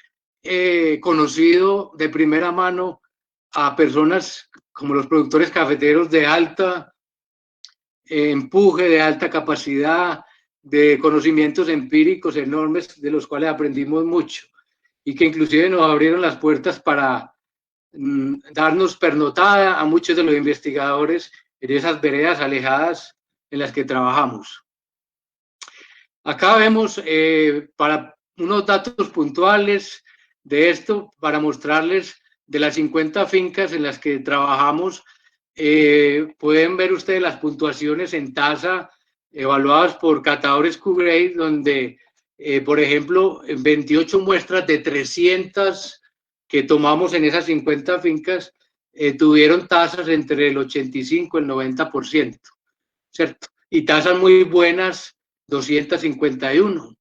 conocido de primera mano a personas como los productores cafeteros de alta empuje, de alta capacidad, de conocimientos empíricos enormes, de los cuales aprendimos mucho y que inclusive nos abrieron las puertas para darnos pernotada a muchos de los investigadores en esas veredas alejadas en las que trabajamos. Acá vemos para unos datos puntuales de esto para mostrarles de las 50 fincas en las que trabajamos. Pueden ver ustedes las puntuaciones en taza evaluadas por catadores Q-Grade, donde, por ejemplo, 28 muestras de 300 que tomamos en esas 50 fincas tuvieron tasas entre el 85 y el 90%, ¿cierto? Y tasas muy buenas, 251.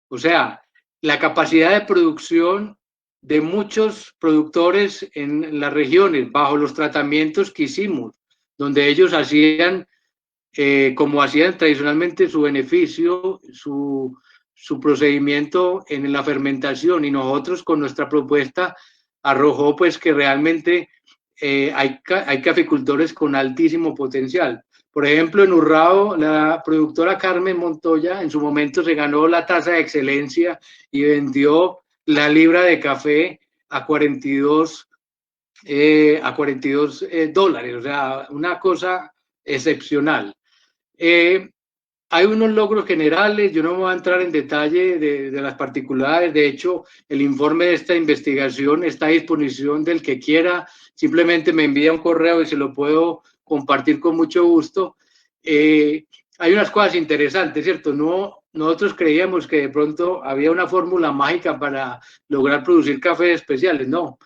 O sea, la capacidad de producción de muchos productores en las regiones, bajo los tratamientos que hicimos, donde ellos hacían, como hacían tradicionalmente, su beneficio, su procedimiento en la fermentación, y nosotros con nuestra propuesta arrojó pues que realmente hay caficultores con altísimo potencial. Por ejemplo, en Urrao, la productora Carmen Montoya en su momento se ganó la tasa de excelencia y vendió la libra de café a 42 dólares, o sea, una cosa excepcional. Hay unos logros generales, yo no me voy a entrar en detalle de las particularidades. De hecho, el informe de esta investigación está a disposición del que quiera, simplemente me envía un correo y se lo puedo compartir con mucho gusto. Hay unas cosas interesantes, ¿cierto? Nosotros creíamos que de pronto había una fórmula mágica para lograr producir cafés especiales. No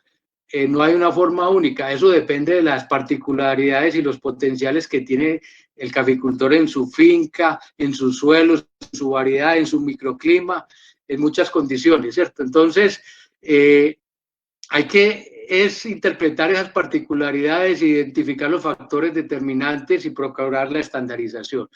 hay una forma única, eso depende de las particularidades y los potenciales que tiene el caficultor en su finca, en sus suelos, en su variedad, en su microclima, en muchas condiciones, ¿cierto? Entonces, hay que interpretar esas particularidades, identificar los factores determinantes y procurar la estandarización.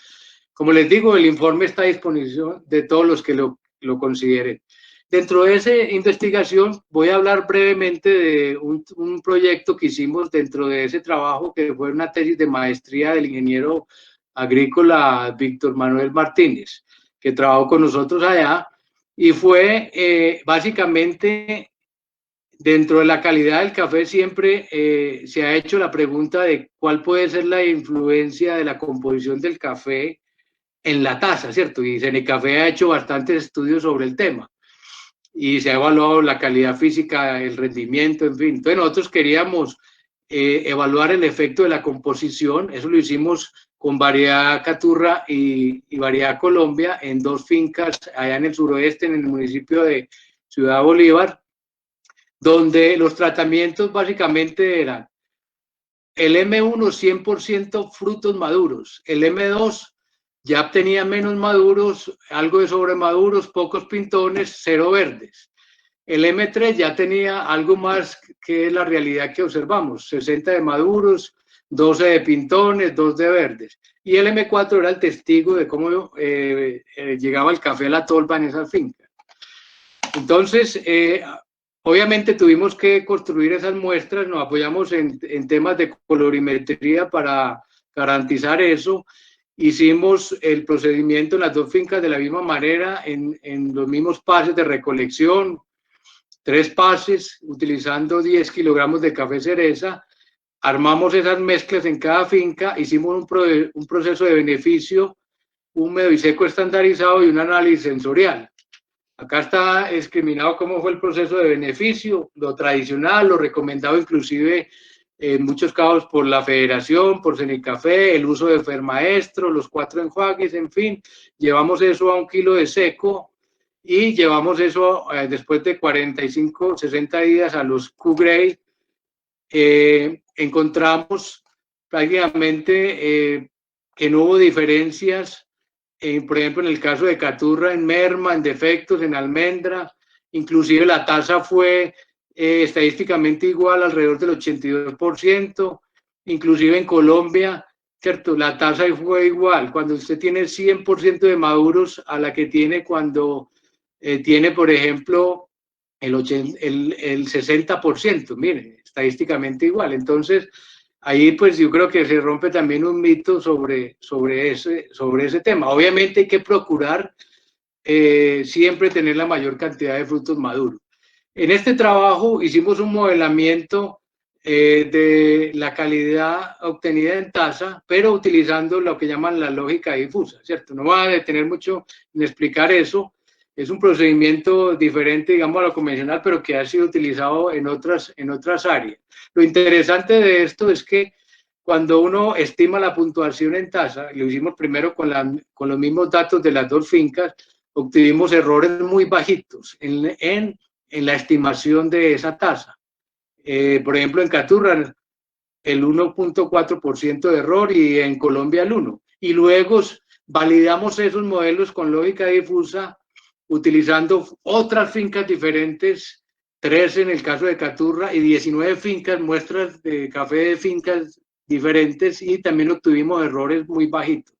Como les digo, el informe está a disposición de todos los que lo consideren. Dentro de esa investigación voy a hablar brevemente de un proyecto que hicimos dentro de ese trabajo, que fue una tesis de maestría del ingeniero agrícola Víctor Manuel Martínez, que trabajó con nosotros allá, y fue básicamente dentro de la calidad del café siempre se ha hecho la pregunta de cuál puede ser la influencia de la composición del café en la taza, ¿cierto? Y Senecafé ha hecho bastantes estudios sobre el tema y se ha evaluado la calidad física, el rendimiento, en fin. Entonces nosotros queríamos evaluar el efecto de la composición. Eso lo hicimos con variedad Caturra y variedad Colombia en 2 fincas allá en el suroeste, en el municipio de Ciudad Bolívar, donde los tratamientos básicamente eran el M1 100% frutos maduros, el M2 ya tenía menos maduros, algo de sobremaduros, pocos pintones, 0 verdes. El M3 ya tenía algo más que la realidad que observamos, 60 de maduros, 12 de pintones, 2 de verdes. Y el M4 era el testigo de cómo llegaba el café a la tolva en esa finca. Entonces, obviamente tuvimos que construir esas muestras, nos apoyamos en temas de colorimetría para garantizar eso. Hicimos el procedimiento en las 2 fincas de la misma manera, en los mismos pases de recolección, 3 pases, utilizando 10 kilogramos de café cereza. Armamos esas mezclas en cada finca, hicimos un proceso de beneficio húmedo y seco estandarizado y un análisis sensorial. Acá está discriminado cómo fue el proceso de beneficio, lo tradicional, lo recomendado inclusive en muchos casos por la Federación, por Senecafé, el uso de Fermaestro, los 4 enjuagues, en fin. Llevamos eso a 1 kilo de seco y llevamos eso después de 45, 60 días a los Q-Grade. Encontramos prácticamente que no hubo diferencias, por ejemplo, en el caso de Caturra, en merma, en defectos, en almendra. Inclusive la tasa fue estadísticamente igual, alrededor del 82%, inclusive en Colombia, ¿cierto? La tasa fue igual, cuando usted tiene 100% de maduros a la que tiene cuando tiene, por ejemplo, el 60%, miren, estadísticamente igual. Entonces, ahí pues yo creo que se rompe también un mito sobre ese tema. Obviamente hay que procurar siempre tener la mayor cantidad de frutos maduros. En este trabajo hicimos un modelamiento de la calidad obtenida en taza, pero utilizando lo que llaman la lógica difusa, ¿cierto? No voy a detener mucho en explicar eso, Es un procedimiento diferente, digamos, a lo convencional, pero que ha sido utilizado en otras áreas. Lo interesante de esto es que cuando uno estima la puntuación en tasa, lo hicimos primero con los mismos datos de las dos fincas, obtuvimos errores muy bajitos en la estimación de esa tasa. Por ejemplo, en Caturra, el 1.4% de error y en Colombia el 1%. Y luego validamos esos modelos con lógica difusa utilizando otras fincas diferentes, 3 en el caso de Caturra y 19 fincas, muestras de café de fincas diferentes, y también obtuvimos errores muy bajitos.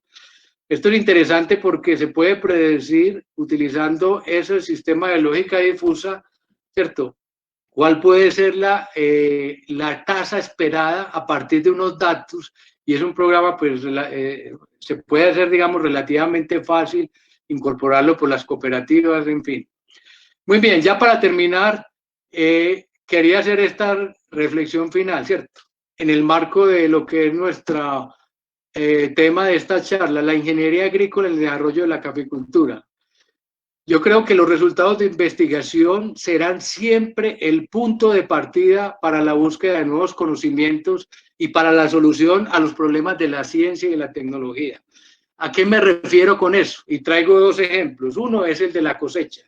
Esto es interesante porque se puede predecir utilizando ese sistema de lógica difusa, ¿cierto? ¿Cuál puede ser la tasa esperada a partir de unos datos? Y es un programa, pues, se puede hacer, digamos, relativamente fácil, incorporarlo por las cooperativas, en fin. Muy bien, ya para terminar, quería hacer esta reflexión final, ¿cierto? En el marco de lo que es nuestro tema de esta charla, la ingeniería agrícola en el desarrollo de la caficultura. Yo creo que los resultados de investigación serán siempre el punto de partida para la búsqueda de nuevos conocimientos y para la solución a los problemas de la ciencia y de la tecnología. ¿A qué me refiero con eso? Y traigo dos ejemplos. Uno es el de la cosecha.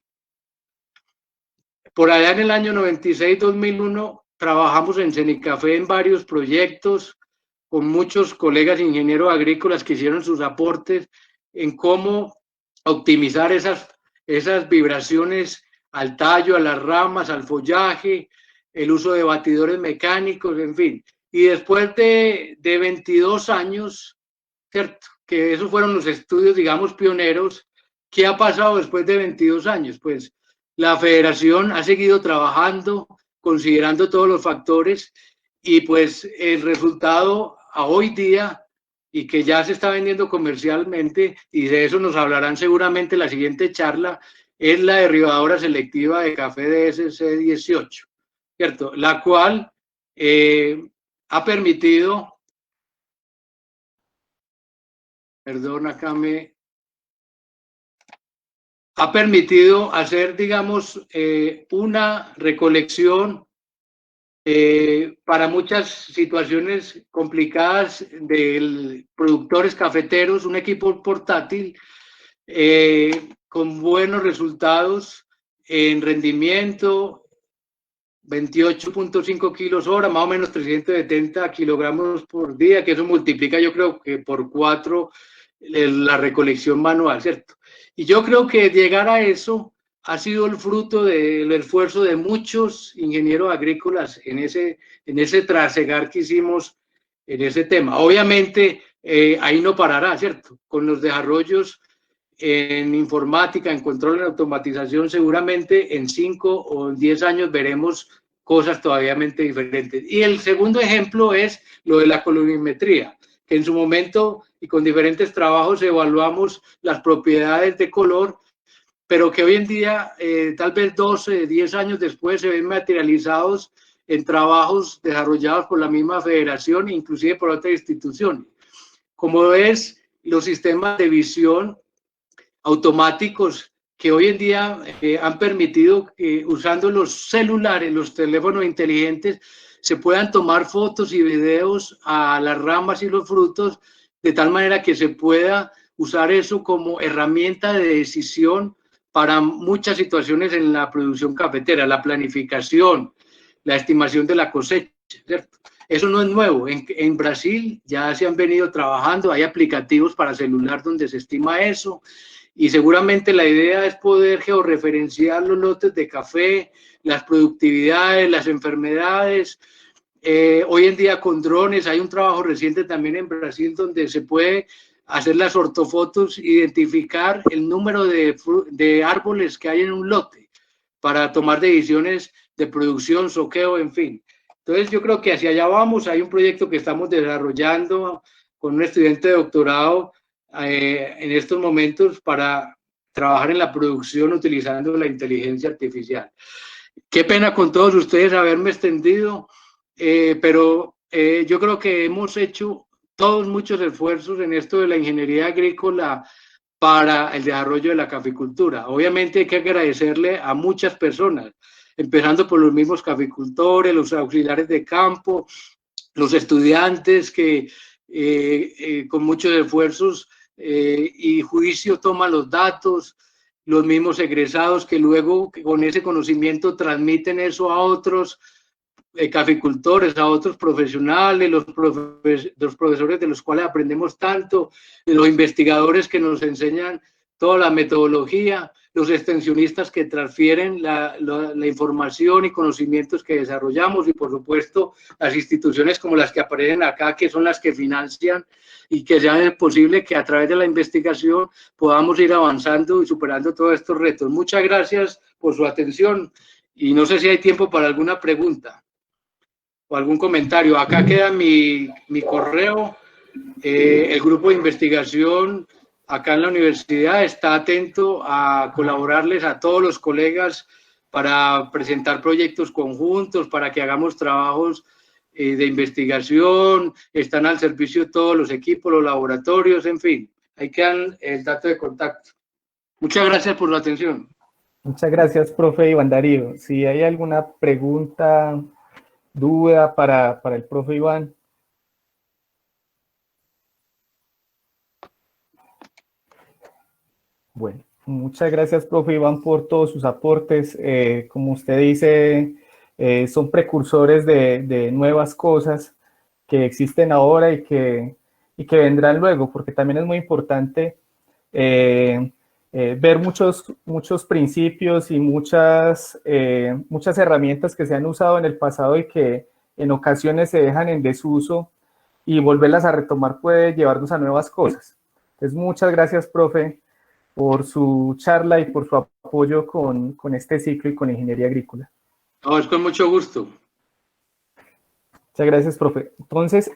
Por allá en el año 96-2001 trabajamos en Cenicafé en varios proyectos con muchos colegas ingenieros agrícolas que hicieron sus aportes en cómo optimizar esas vibraciones al tallo, a las ramas, al follaje, el uso de batidores mecánicos, en fin. Y después de 22 años, ¿cierto? Que esos fueron los estudios, digamos, pioneros. ¿Qué ha pasado después de 22 años? Pues la federación ha seguido trabajando, considerando todos los factores, y pues el resultado a hoy día, y que ya se está vendiendo comercialmente, y de eso nos hablarán seguramente en la siguiente charla, es la derribadora selectiva de café de SC18, ¿cierto? La cual ha permitido, perdón, acá ha permitido hacer, digamos, una recolección para muchas situaciones complicadas de productores cafeteros, un equipo portátil con buenos resultados en rendimiento, 28.5 kilos hora, más o menos 370 kilogramos por día, que eso multiplica, yo creo que por 4 la recolección manual, ¿cierto? Y yo creo que llegar a eso ha sido el fruto del esfuerzo de muchos ingenieros agrícolas en ese trasegar que hicimos en ese tema. Obviamente, ahí no parará, ¿cierto? Con los desarrollos en informática, en control, en automatización, seguramente en 5 o 10 años veremos cosas todavía diferentes. Y el segundo ejemplo es lo de la colorimetría, que en su momento y con diferentes trabajos evaluamos las propiedades de color, pero que hoy en día, tal vez 12, 10 años después, se ven materializados en trabajos desarrollados por la misma federación, inclusive por otras instituciones, como es los sistemas de visión automáticos que hoy en día han permitido que usando los celulares, los teléfonos inteligentes, se puedan tomar fotos y videos a las ramas y los frutos, de tal manera que se pueda usar eso como herramienta de decisión para muchas situaciones en la producción cafetera, la planificación, la estimación de la cosecha, ¿cierto? Eso no es nuevo. En Brasil ya se han venido trabajando, hay aplicativos para celular donde se estima eso, y seguramente la idea es poder georreferenciar los lotes de café, las productividades, las enfermedades. Hoy en día con drones, hay un trabajo reciente también en Brasil donde se puede hacer las ortofotos, identificar el número de árboles que hay en un lote para tomar decisiones de producción, soqueo, en fin. Entonces yo creo que hacia allá vamos. Hay un proyecto que estamos desarrollando con un estudiante de doctorado en estos momentos para trabajar en la producción utilizando la inteligencia artificial. Qué pena con todos ustedes haberme extendido, pero yo creo que hemos hecho todos muchos esfuerzos en esto de la ingeniería agrícola para el desarrollo de la caficultura. Obviamente hay que agradecerle a muchas personas, empezando por los mismos caficultores, los auxiliares de campo, los estudiantes que con muchos esfuerzos y juicio toman los datos, los mismos egresados que luego con ese conocimiento transmiten eso a otros caficultores, a otros profesionales, los profesores de los cuales aprendemos tanto, los investigadores que nos enseñan toda la metodología, los extensionistas que transfieren la información y conocimientos que desarrollamos y, por supuesto, las instituciones como las que aparecen acá, que son las que financian y que sean posible que a través de la investigación podamos ir avanzando y superando todos estos retos. Muchas gracias por su atención y no sé si hay tiempo para alguna pregunta o algún comentario. Acá queda mi correo. El grupo de investigación acá en la universidad está atento a colaborarles a todos los colegas para presentar proyectos conjuntos, para que hagamos trabajos de investigación, están al servicio de todos los equipos, los laboratorios, en fin, ahí quedan el dato de contacto. Muchas gracias por la atención. Muchas gracias, profe Iván Darío. Si hay alguna pregunta, duda para el profe Iván. Bueno, muchas gracias, profe Iván, por todos sus aportes. Como usted dice, son precursores de nuevas cosas que existen ahora y que vendrán luego, porque también es muy importante ver muchos principios y muchas herramientas que se han usado en el pasado y que en ocasiones se dejan en desuso, y volverlas a retomar puede llevarnos a nuevas cosas. Entonces, muchas gracias, profe, por su charla y por su apoyo con este ciclo y con ingeniería agrícola. No, es con mucho gusto. Muchas gracias, profe. Entonces,